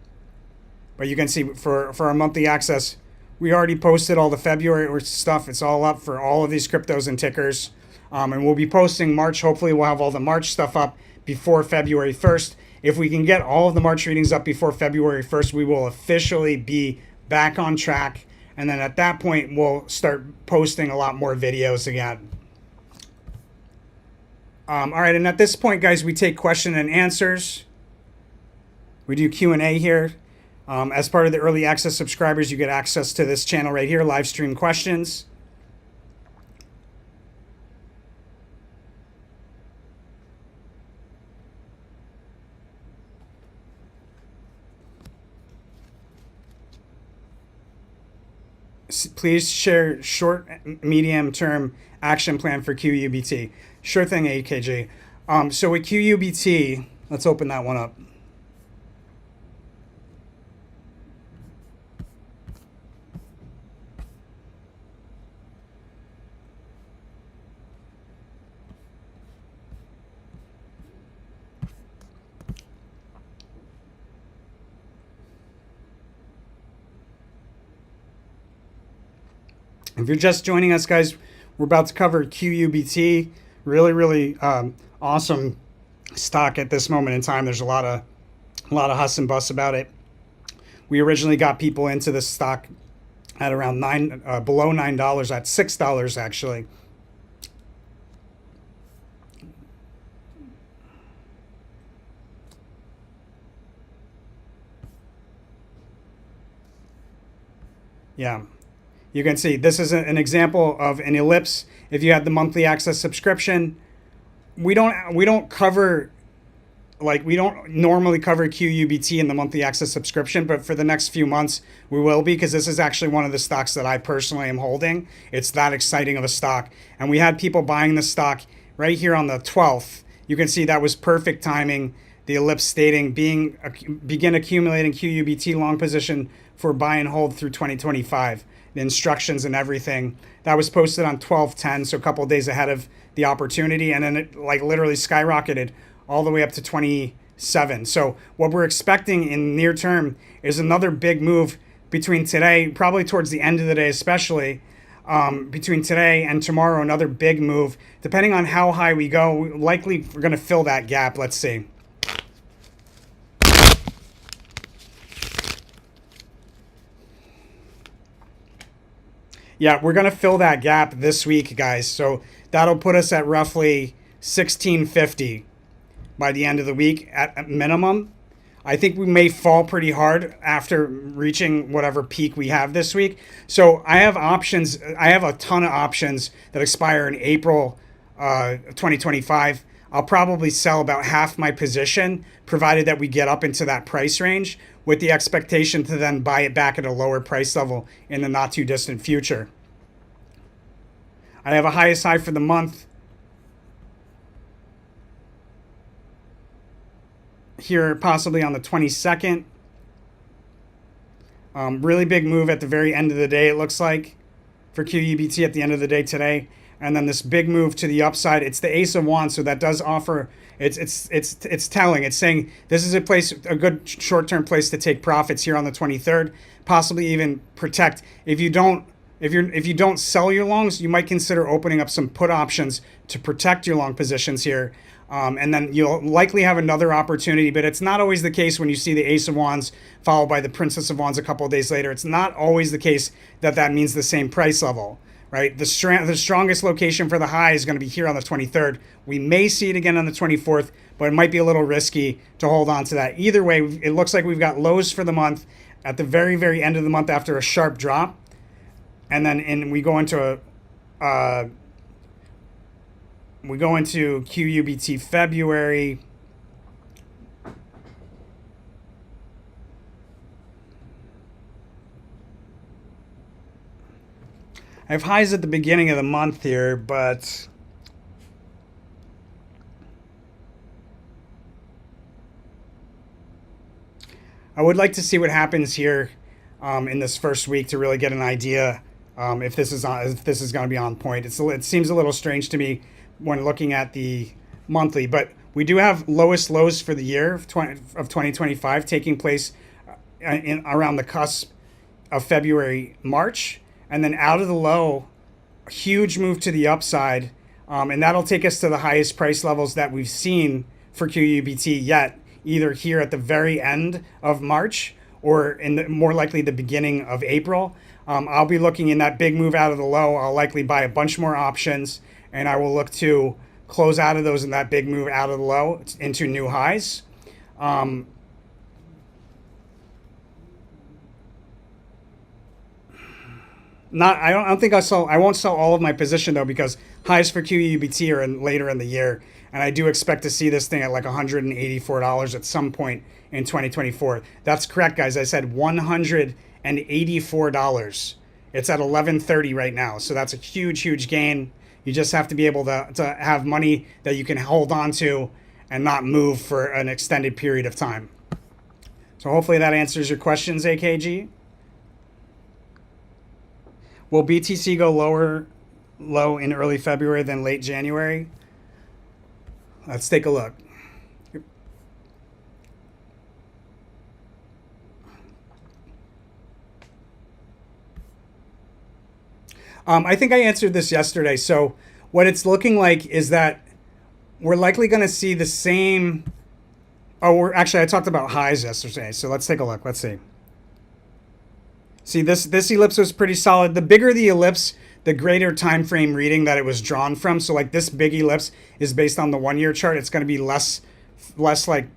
But you can see for our monthly access, we already posted all the February stuff. It's all up for all of these cryptos and tickers. And we'll be posting March. Hopefully we'll have all the March stuff up before February 1st. If we can get all of the March readings up before February 1st, we will officially be back on track. And then at that point, we'll start posting a lot more videos again. All right, and at this point, guys, we take question and answers. We do Q&A here. As part of the early access subscribers, you get access to this channel right here, live stream questions. Please share short, medium-term action plan for QUBT. Sure thing, AKG. So with QUBT, let's open that one up. If you're just joining us, guys, we're about to cover QUBT. Really awesome stock at this moment in time. There's a lot of huss and buss about it. We originally got people into this stock at around below $9, at $6 actually. Yeah. You can see this is an example of an ellipse. If you had the monthly access subscription, we don't normally cover QUBT in the monthly access subscription, but for the next few months we will be, because this is actually one of the stocks that I personally am holding. It's that exciting of a stock, and we had people buying the stock right here on the 12th. You can see that was perfect timing. The ellipse stating begin accumulating QUBT long position for buy and hold through 2025. The instructions and everything. That was posted on 12/10, so a couple of days ahead of the opportunity, and then it like literally skyrocketed all the way up to 27. So what we're expecting in near term is another big move between today, probably towards the end of the day especially, between today and tomorrow, another big move. Depending on how high we go, likely we're going to fill that gap. Let's see. Yeah, we're going to fill that gap this week, guys. So that'll put us at roughly 1650 by the end of the week at minimum. I think we may fall pretty hard after reaching whatever peak we have this week. So I have options. I have a ton of options that expire in April 2025. I'll probably sell about half my position, provided that we get up into that price range, with the expectation to then buy it back at a lower price level in the not too distant future. I have a highest high for the month here, possibly on the 22nd. Really big move at the very end of the day, it looks like, for QUBT at the end of the day today. And then this big move to the upside. It's the Ace of Wands, so that does offer. It's telling. It's saying this is a good short-term place to take profits here on the 23rd, possibly even protect. If you don't sell your longs, you might consider opening up some put options to protect your long positions here. And then you'll likely have another opportunity, but it's not always the case when you see the Ace of Wands followed by the Princess of Wands a couple of days later. It's not always the case that means the same price level, right? The strongest location for the high is going to be here on the 23rd. We may see it again on the 24th, but it might be a little risky to hold on to that. Either way, it looks like we've got lows for the month at the very, very end of the month after a sharp drop. And then we go into QUBT February. I have highs at the beginning of the month here, but I would like to see what happens here in this first week to really get an idea if this is going to be on point. It seems a little strange to me when looking at the monthly, but we do have lowest lows for the year of 2025 taking place around the cusp of February, March, and then out of the low, a huge move to the upside, and that'll take us to the highest price levels that we've seen for QUBT yet, either here at the very end of March or more likely the beginning of April. I'll be looking in that big move out of the low. I'll likely buy a bunch more options, and I will look to close out of those in that big move out of the low into new highs. I don't think I won't sell all of my position though, because highs for QUBT are later in the year, and I do expect to see this thing at like $184 at some point in 2024. That's correct, guys. I said $184. It's at 1130 right now, so that's a huge gain. You just have to be able to have money that you can hold on to and not move for an extended period of time. So hopefully that answers your questions, AKG. Will BTC go low in early February than late January? Let's take a look. I think I answered this yesterday. So what it's looking like is that we're likely going to see the same. I talked about highs yesterday. So let's take a look. Let's see. See, this ellipse was pretty solid. The bigger the ellipse, the greater time frame reading that it was drawn from. So like this big ellipse is based on the 1 year chart. It's going to be less like,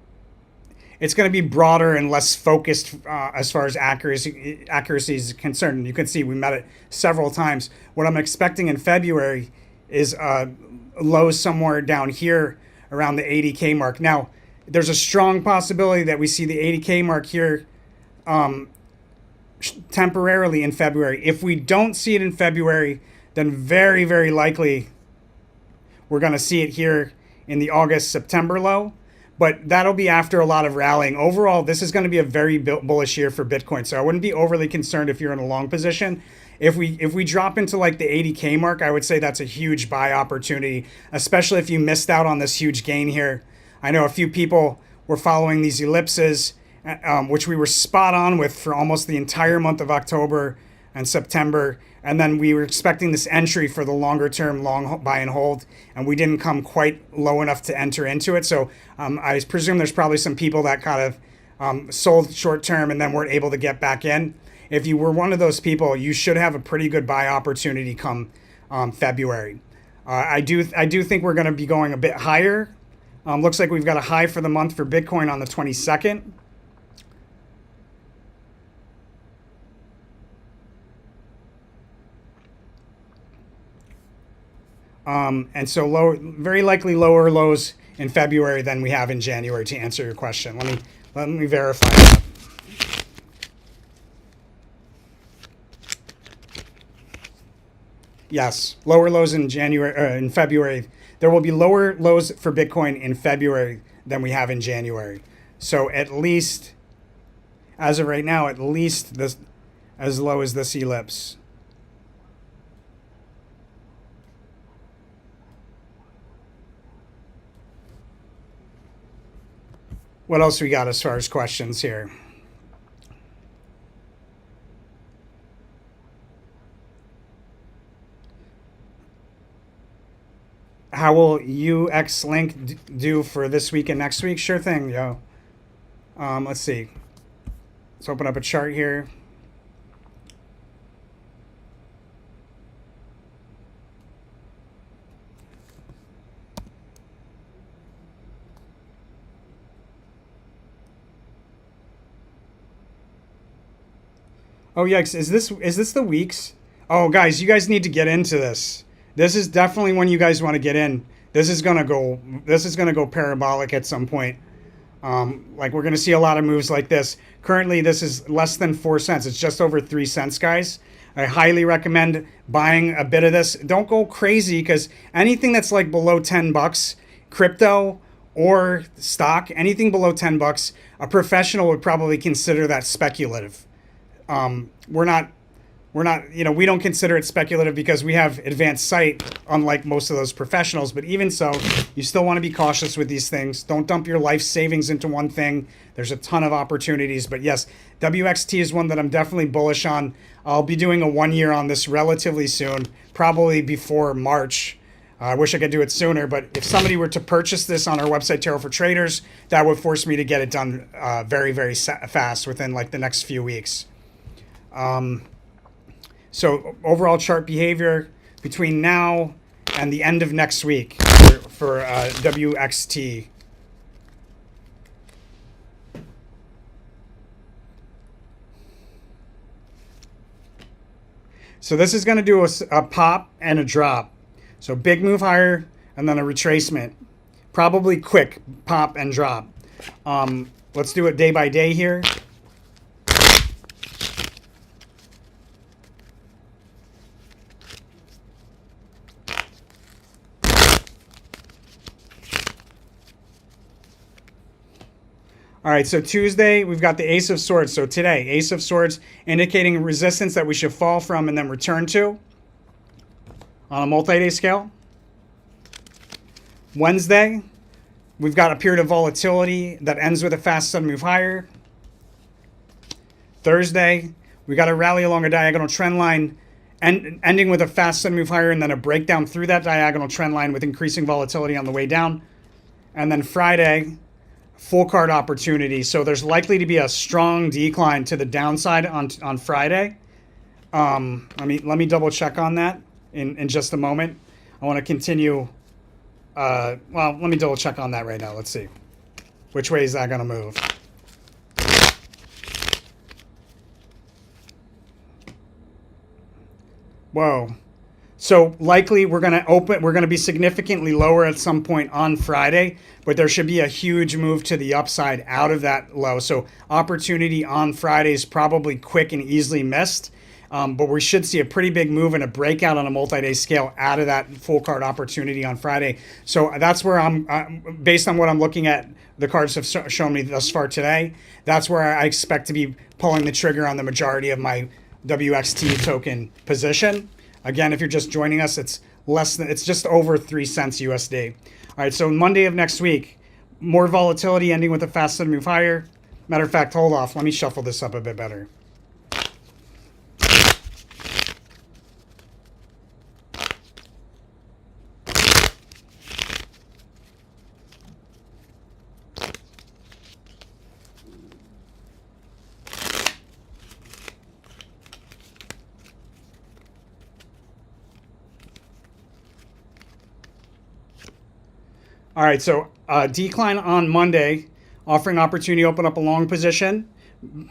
it's going to be broader and less focused as far as accuracy is concerned. You can see we met it several times. What I'm expecting in February is lows somewhere down here around the 80K mark. Now, there's a strong possibility that we see the 80K mark here temporarily in February. If we don't see it in February, then very, very likely we're going to see it here in the August-September low. But that'll be after a lot of rallying. Overall, this is going to be a very bullish year for Bitcoin. So I wouldn't be overly concerned if you're in a long position. If we drop into like the 80K mark, I would say that's a huge buy opportunity, especially if you missed out on this huge gain here. I know a few people were following these ellipses, which we were spot on with for almost the entire month of October and September. And then we were expecting this entry for the longer term long buy and hold, and we didn't come quite low enough to enter into it. So I presume there's probably some people that kind of sold short term and then weren't able to get back in. If you were one of those people, you should have a pretty good buy opportunity come February. I do think we're going to be going a bit higher. Looks like we've got a high for the month for Bitcoin on the 22nd. And so lower, very likely lower lows in February than we have in January, to answer your question. Let me verify that. Yes, lower lows in in February. There will be lower lows for Bitcoin in February than we have in January. So at least, as of right now, at least this, as low as this ellipse. What else we got as far as questions here? How will UX Link do for this week and next week? Sure thing, yo. Let's see. Let's open up a chart here. Oh yikes! Is this the weeks? Oh guys, you guys need to get into this. This is definitely when you guys want to get in. This is gonna go parabolic at some point. Like we're gonna see a lot of moves like this. Currently, this is less than 4 cents. It's just over 3 cents, guys. I highly recommend buying a bit of this. Don't go crazy, because anything that's like below 10 bucks, crypto or stock, anything below 10 bucks, a professional would probably consider that speculative. We're not, we don't consider it speculative because we have advanced sight, unlike most of those professionals. But even so, you still want to be cautious with these things. Don't dump your life savings into one thing. There's a ton of opportunities. But yes, WXT is one that I'm definitely bullish on. I'll be doing a 1 year on this relatively soon, probably before March. I wish I could do it sooner, but if somebody were to purchase this on our website, Tarot for Traders, that would force me to get it done very, very fast within like the next few weeks. So overall chart behavior between now and the end of next week for WXT. So this is going to do a pop and a drop. So big move higher and then a retracement. Probably quick pop and drop. Let's do it day by day here. All right, so Tuesday, we've got the Ace of Swords. So today, Ace of Swords, indicating resistance that we should fall from and then return to on a multi-day scale. Wednesday, we've got a period of volatility that ends with a fast sudden move higher. Thursday, we got a rally along a diagonal trend line, ending with a fast sudden move higher and then a breakdown through that diagonal trend line with increasing volatility on the way down. And then Friday, full card opportunity. So there's likely to be a strong decline to the downside on Friday. Let me double check on that in just a moment. I want to continue. Well, let me double check on that right now. Let's see. Which way is that going to move? Whoa. So likely we're going to be significantly lower at some point on Friday, but there should be a huge move to the upside out of that low. So opportunity on Friday is probably quick and easily missed, but we should see a pretty big move and a breakout on a multi-day scale out of that full card opportunity on Friday. So that's where I'm based on what I'm looking at, the cards have shown me thus far today. That's where I expect to be pulling the trigger on the majority of my WXT token position. Again, if you're just joining us, it's just over 3 cents USD. All right, so Monday of next week, more volatility ending with a fast sudden move higher. Matter of fact, hold off. Let me shuffle this up a bit better. All right, so decline on Monday, offering opportunity to open up a long position.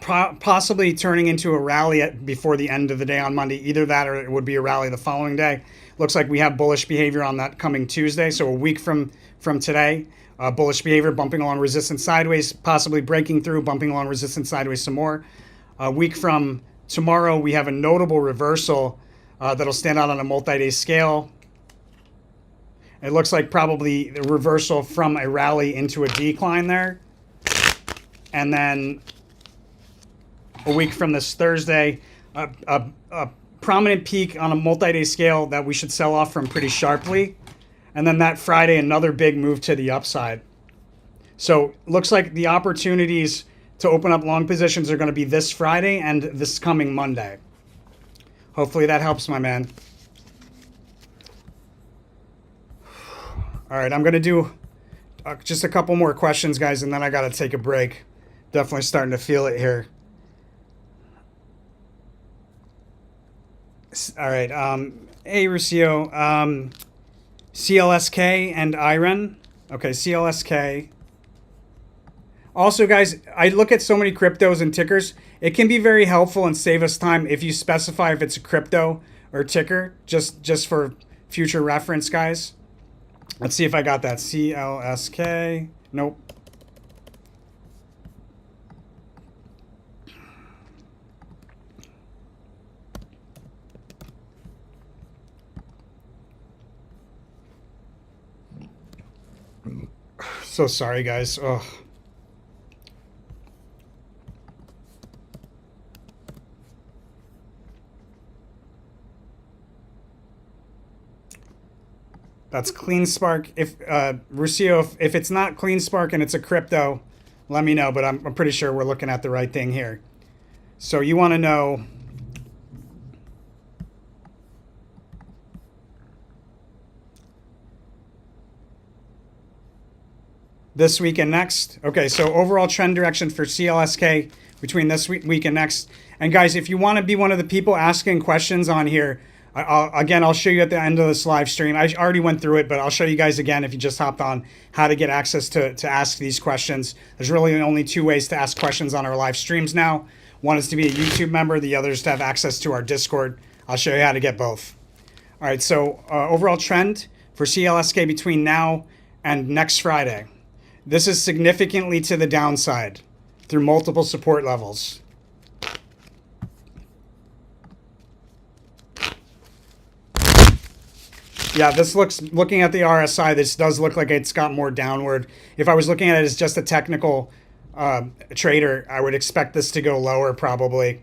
possibly turning into a rally before the end of the day on Monday. Either that or it would be a rally the following day. Looks like we have bullish behavior on that coming Tuesday. So a week from today, bullish behavior, bumping along resistance sideways, possibly breaking through, bumping along resistance sideways some more. A week from tomorrow, we have a notable reversal that'll stand out on a multi-day scale. It looks like probably the reversal from a rally into a decline there. And then a week from this Thursday, a prominent peak on a multi-day scale that we should sell off from pretty sharply. And then that Friday, another big move to the upside. So looks like the opportunities to open up long positions are going to be this Friday and this coming Monday. Hopefully that helps, my man. All right, I'm going to do just a couple more questions, guys, and then I got to take a break. Definitely starting to feel it here. All right. Hey, Ruscio. CLSK and IREN. Okay, CLSK. Also, guys, I look at so many cryptos and tickers. It can be very helpful and save us time if you specify if it's a crypto or ticker, just for future reference, guys. Let's see if I got that. CLSK. Nope. So sorry, guys. Ugh. That's CleanSpark. If Ruscio, if it's not CleanSpark and it's a crypto, let me know. But I'm pretty sure we're looking at the right thing here. So you want to know this week and next. Okay, so overall trend direction for CLSK between this week and next. And guys, if you want to be one of the people asking questions on here, I'll show you at the end of this live stream. I already went through it, but I'll show you guys again if you just hopped on how to get access to ask these questions. There's really only two ways to ask questions on our live streams now. One is to be a YouTube member. The other is to have access to our Discord. I'll show you how to get both. All right, so overall trend for CLSK between now and next Friday. This is significantly to the downside through multiple support levels. Yeah, this looking at the RSI, this does look like it's got more downward. If I was looking at it as just a technical trader, I would expect this to go lower probably.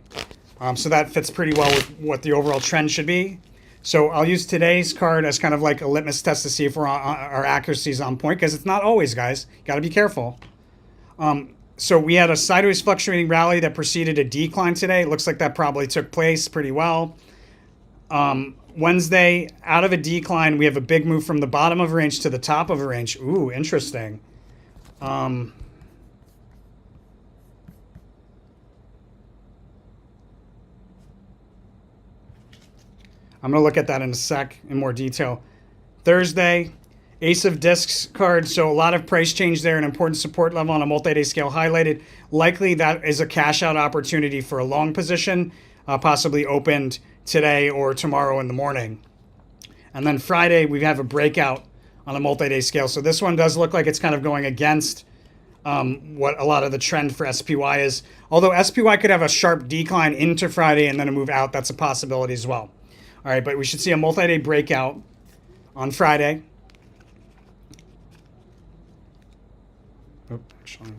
So that fits pretty well with what the overall trend should be. So I'll use today's card as kind of like a litmus test to see if our accuracy is on point, because it's not always, guys. Got to be careful. So we had a sideways fluctuating rally that preceded a decline today. It looks like that probably took place pretty well. Wednesday, out of a decline, we have a big move from the bottom of a range to the top of a range. Ooh, interesting. I'm going to look at that in a sec in more detail. Thursday, Ace of Discs card. So a lot of price change there, an important support level on a multi-day scale highlighted. Likely that is a cash out opportunity for a long position, possibly opened today or tomorrow in the morning. And then Friday, we have a breakout on a multi-day scale. So this one does look like it's kind of going against what a lot of the trend for SPY is. Although SPY could have a sharp decline into Friday and then a move out. That's a possibility as well. All right, but we should see a multi-day breakout on Friday. Oh, actually.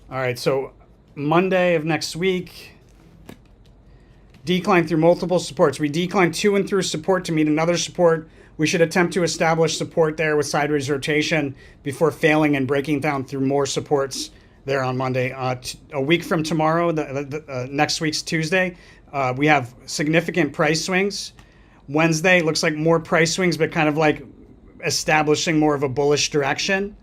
All right, so Monday of next week, decline through multiple supports. We declined to and through support to meet another support. We should attempt to establish support there with sideways rotation before failing and breaking down through more supports there on Monday. A week from tomorrow, next week's Tuesday, we have significant price swings. Wednesday looks like more price swings, but kind of like establishing more of a bullish direction.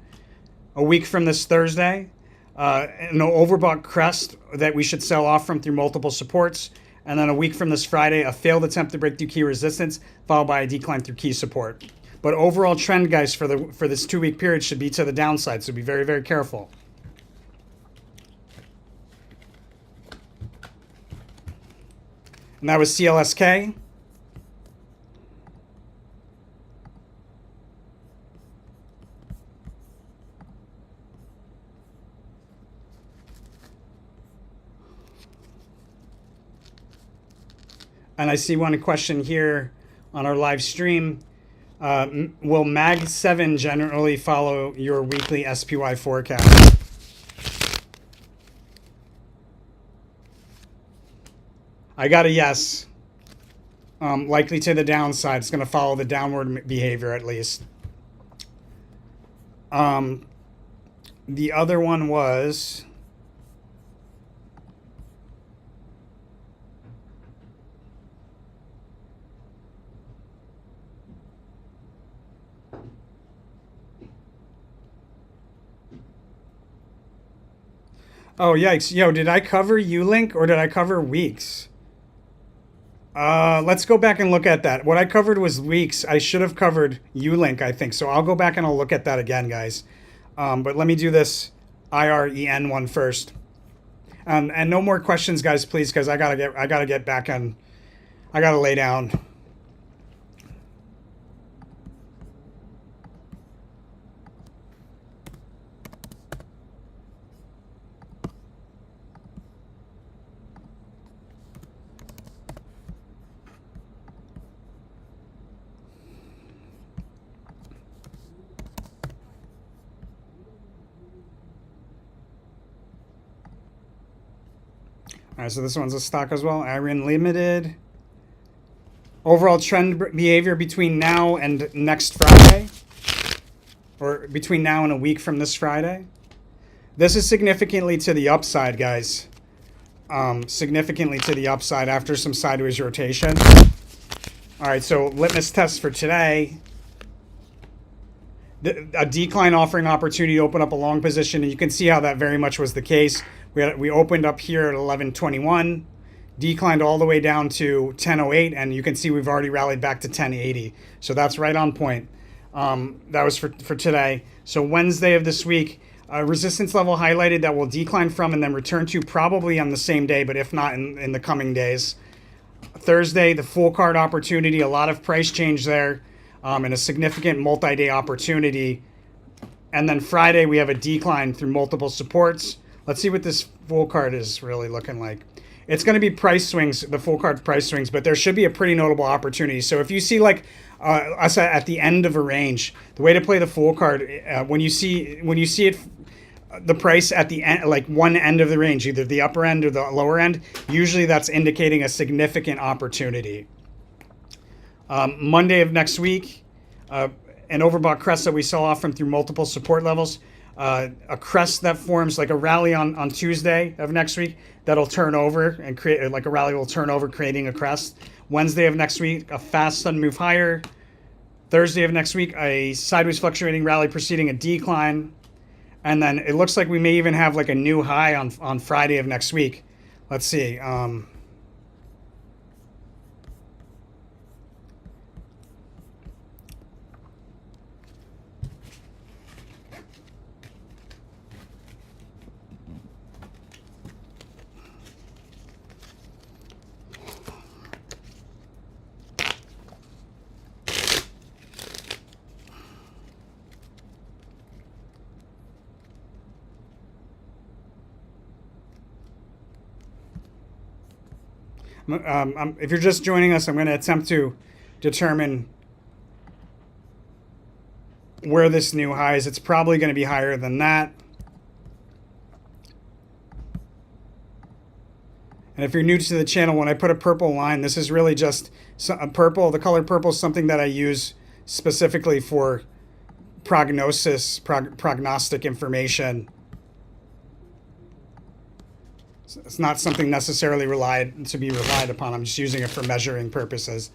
A week from this Thursday, An overbought crest that we should sell off from through multiple supports. And then a week from this Friday, a failed attempt to break through key resistance, followed by a decline through key support. But overall trend, guys, for this 2-week period should be to the downside, so be very, very careful. And that was CLSK. And I see one question here on our live stream. Will MAG 7 generally follow your weekly SPY forecast? I got a yes. Likely to the downside. It's going to follow the downward behavior at least. The other one was... Oh, yikes. Yo, did I cover U-Link or did I cover weeks? Let's go back and look at that. What I covered was weeks. I should have covered U-Link, I think. So I'll go back and I'll look at that again, guys. But let me do this IREN one first. And no more questions, guys, please, because I gotta get back on. I gotta lay down. All right, so this one's a stock as well. Iron Limited. Overall trend behavior between now and next Friday, or between now and a week from this Friday. This is significantly to the upside, guys. Significantly to the upside after some sideways rotation. All right, so litmus test for today. A decline offering opportunity to open up a long position, and you can see how that very much was the case. We opened up here at 1121, declined all the way down to 1008, and you can see we've already rallied back to 1080. So that's right on point. That was for today. So Wednesday of this week, resistance level highlighted that will decline from and then return to probably on the same day, but if not in the coming days. Thursday, the full card opportunity, a lot of price change there, and a significant multi-day opportunity. And then Friday, we have a decline through multiple supports. Let's see what this full card is really looking like. It's going to be price swings, the full card price swings, but there should be a pretty notable opportunity. So if you see like us at the end of a range, the way to play the full card, when you see it, the price at the end, like one end of the range, either the upper end or the lower end, usually that's indicating a significant opportunity. Monday of next week, an overbought crest that we saw off from through multiple support levels. A crest that forms like a rally on Tuesday of next week that'll turn over and create like a rally will turn over, creating a crest. Wednesday of next week, a fast sudden move higher. Thursday of next week, a sideways fluctuating rally preceding a decline. And then it looks like we may even have like a new high on Friday of next week. Let's see. If you're just joining us, I'm going to attempt to determine where this new high is. It's probably going to be higher than that. And if you're new to the channel, when I put a purple line, this is really just a purple. The color purple is something that I use specifically for prognostic information. It's not something necessarily relied upon. I'm just using it for measuring purposes.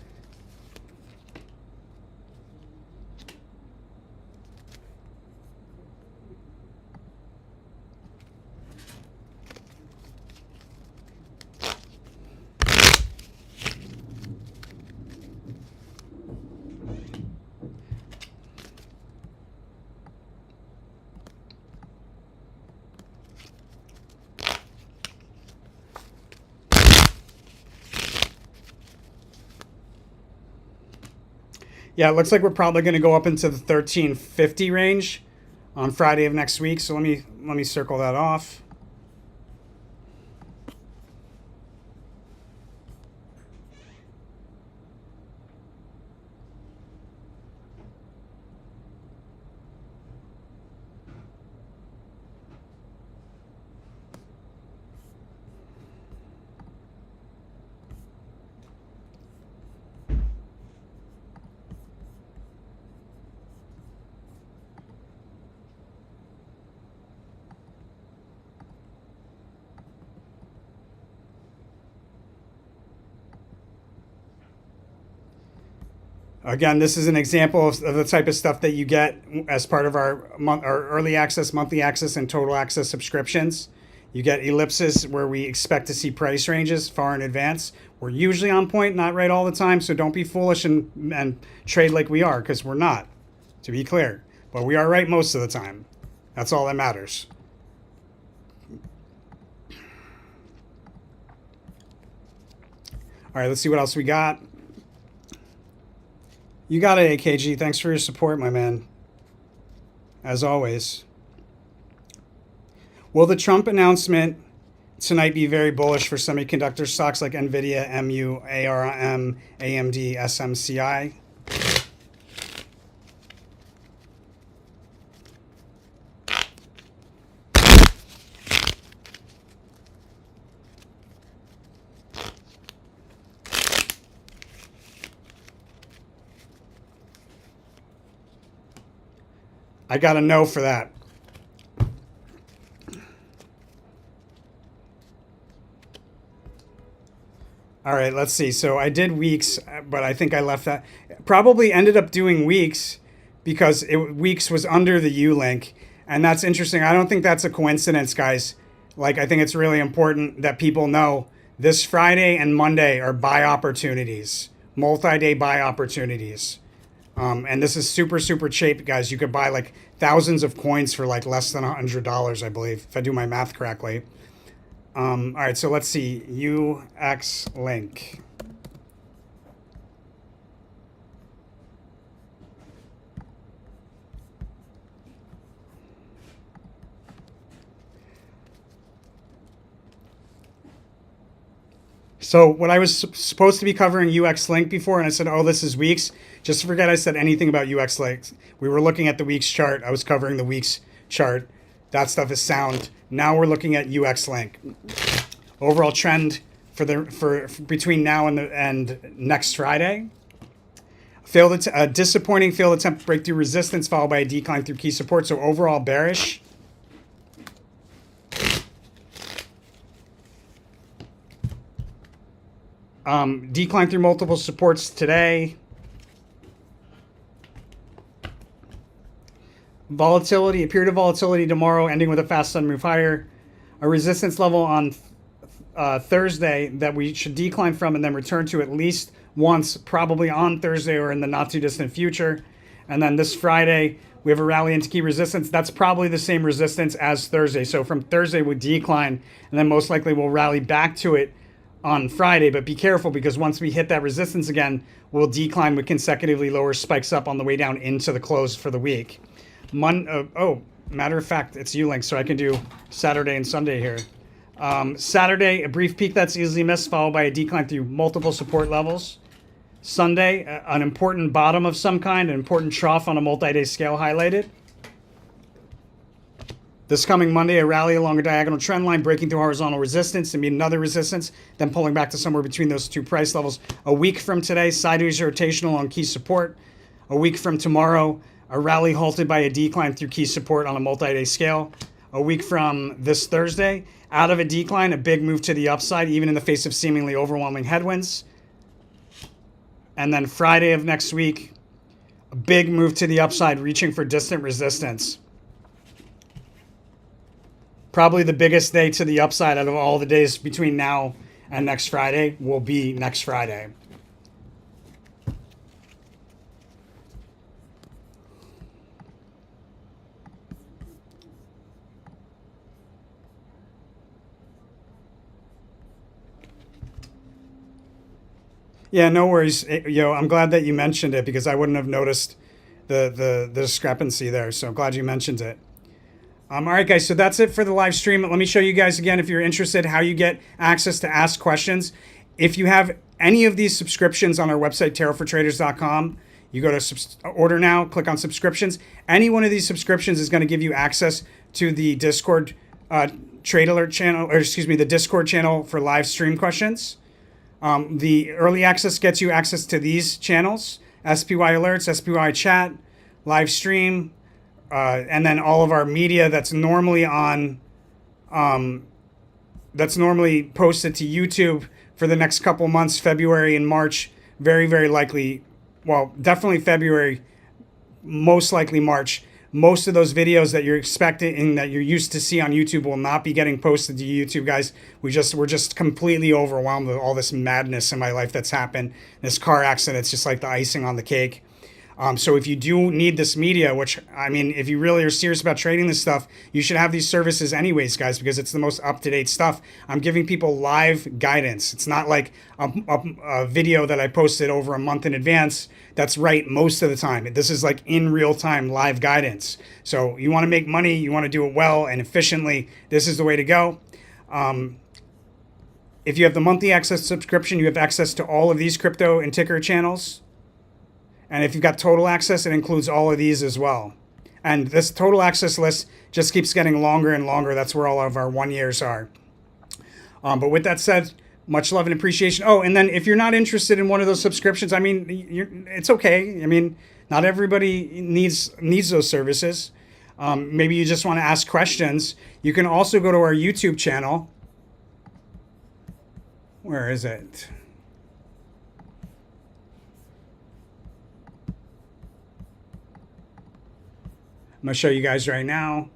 Yeah, it looks like we're probably going to go up into the 1350 range on Friday of next week. So let me circle that off. Again, this is an example of the type of stuff that you get as part of our early access, monthly access, and total access subscriptions. You get ellipses where we expect to see price ranges far in advance. We're usually on point, not right all the time, so don't be foolish and trade like we are, because we're not, to be clear. But we are right most of the time. That's all that matters. All right, let's see what else we got. You got it, AKG. Thanks for your support, my man. As always. Will the Trump announcement tonight be very bullish for semiconductor stocks like NVIDIA, MU, ARM, AMD, SMCI? I got a no for that. All right, let's see. So I did weeks, but I think I left that. Probably ended up doing weeks because weeks was under the U link. And that's interesting. I don't think that's a coincidence, guys. Like, I think it's really important that people know this Friday and Monday are buy opportunities, multi-day buy opportunities. And this is super, super cheap, guys. You could buy like thousands of coins for like less than $100, I believe, if I do my math correctly. All right, so let's see. UX link. So what I was supposed to be covering UX link before, and I said, oh, this is weeks. Just to forget I said anything about UX links. We were looking at the weeks chart. I was covering the weeks chart. That stuff is sound. Now we're looking at UX link. Overall trend for between now and next Friday. Disappointing failed attempt to break through resistance followed by a decline through key support. So overall bearish. Decline through multiple supports today. Volatility, a period of volatility tomorrow, ending with a fast sudden move higher. A resistance level on Thursday that we should decline from and then return to at least once, probably on Thursday or in the not too distant future. And then this Friday, we have a rally into key resistance. That's probably the same resistance as Thursday. So from Thursday, we decline, and then most likely we'll rally back to it on Friday. But be careful, because once we hit that resistance again, we'll decline with consecutively lower spikes up on the way down into the close for the week. Matter of fact, it's U-Link, so I can do Saturday and Sunday here. Saturday, a brief peak that's easily missed, followed by a decline through multiple support levels. Sunday, an important bottom of some kind, an important trough on a multi-day scale highlighted. This coming Monday, a rally along a diagonal trend line, breaking through horizontal resistance and meet another resistance, then pulling back to somewhere between those two price levels. A week from today, sideways rotational on key support. A week from tomorrow, a rally halted by a decline through key support on a multi-day scale. A week from this Thursday, out of a decline, a big move to the upside, even in the face of seemingly overwhelming headwinds. And then Friday of next week, a big move to the upside, reaching for distant resistance. Probably the biggest day to the upside out of all the days between now and next Friday will be next Friday. Yeah, no worries. I'm glad that you mentioned it because I wouldn't have noticed the discrepancy there. So I'm glad you mentioned it. All right, guys. So that's it for the live stream. Let me show you guys again, if you're interested, how you get access to ask questions. If you have any of these subscriptions on our website, tarotfortraders.com, you go to order now, click on subscriptions. Any one of these subscriptions is going to give you access to the Discord Trade Alert channel, or excuse me, the Discord channel for live stream questions. The early access gets you access to these channels: SPY alerts, SPY chat, live stream, and then all of our media that's normally posted to YouTube for the next couple months, February and March. Very, very likely, well, definitely February, most likely March. Most of those videos that you're expecting and that you're used to see on YouTube will not be getting posted to YouTube, guys. We're just completely overwhelmed with all this madness in my life that's happened. This car accident, it's just like the icing on the cake. So if you do need this media, which, I mean, if you really are serious about trading this stuff, you should have these services anyways, guys, because it's the most up-to-date stuff. I'm giving people live guidance. It's not like a video that I posted over a month in advance that's right most of the time. This is like in real time live guidance. So you want to make money, you want to do it well and efficiently, this is the way to go. If you have the monthly access subscription, you have access to all of these crypto and ticker channels. And if you've got total access, it includes all of these as well. And this total access list just keeps getting longer and longer. That's where all of our 1 years are. But with that said, much love and appreciation. Oh, and then if you're not interested in one of those subscriptions, I mean, it's okay. I mean, not everybody needs those services. Maybe you just want to ask questions. You can also go to our YouTube channel. Where is it? I'm going to show you guys right now.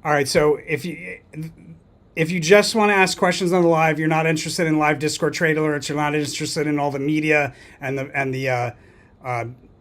All right, so if you just want to ask questions on the live, you're not interested in live Discord trade alerts, you're not interested in all the media and the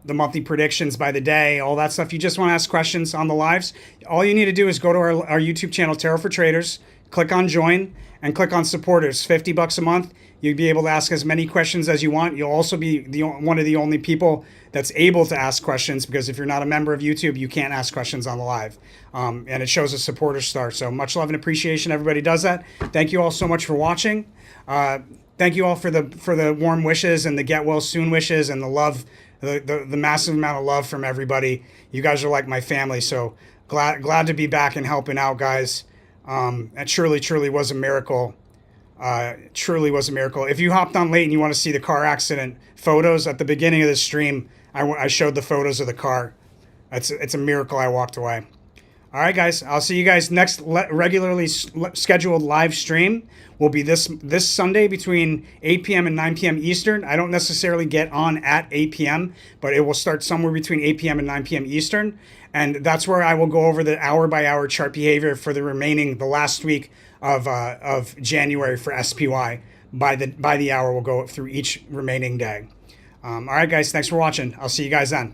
monthly predictions by the day, all that stuff. You just want to ask questions on the lives. All you need to do is go to our YouTube channel, Tarot for Traders, click on join, and click on supporters. $50 a month. You'll be able to ask as many questions as you want. You'll also be one of the only people that's able to ask questions, because if you're not a member of YouTube, you can't ask questions on the live. And it shows a supporter star. So much love and appreciation. Everybody does that. Thank you all so much for watching. Thank you all for the warm wishes and the get well soon wishes and the love, the massive amount of love from everybody. You guys are like my family. So glad to be back and helping out, guys. It truly was a miracle. Truly was a miracle. If you hopped on late and you want to see the car accident photos, at the beginning of the stream, I showed the photos of the car. It's a miracle I walked away. All right, guys. I'll see you guys next regularly scheduled live stream. Will be this Sunday between 8 p.m. and 9 p.m. Eastern. I don't necessarily get on at 8 p.m., but it will start somewhere between 8 p.m. and 9 p.m. Eastern. And that's where I will go over the hour-by-hour chart behavior for the last week of January for SPY. By the hour, we'll go through each remaining day. All right, guys. Thanks for watching. I'll see you guys then.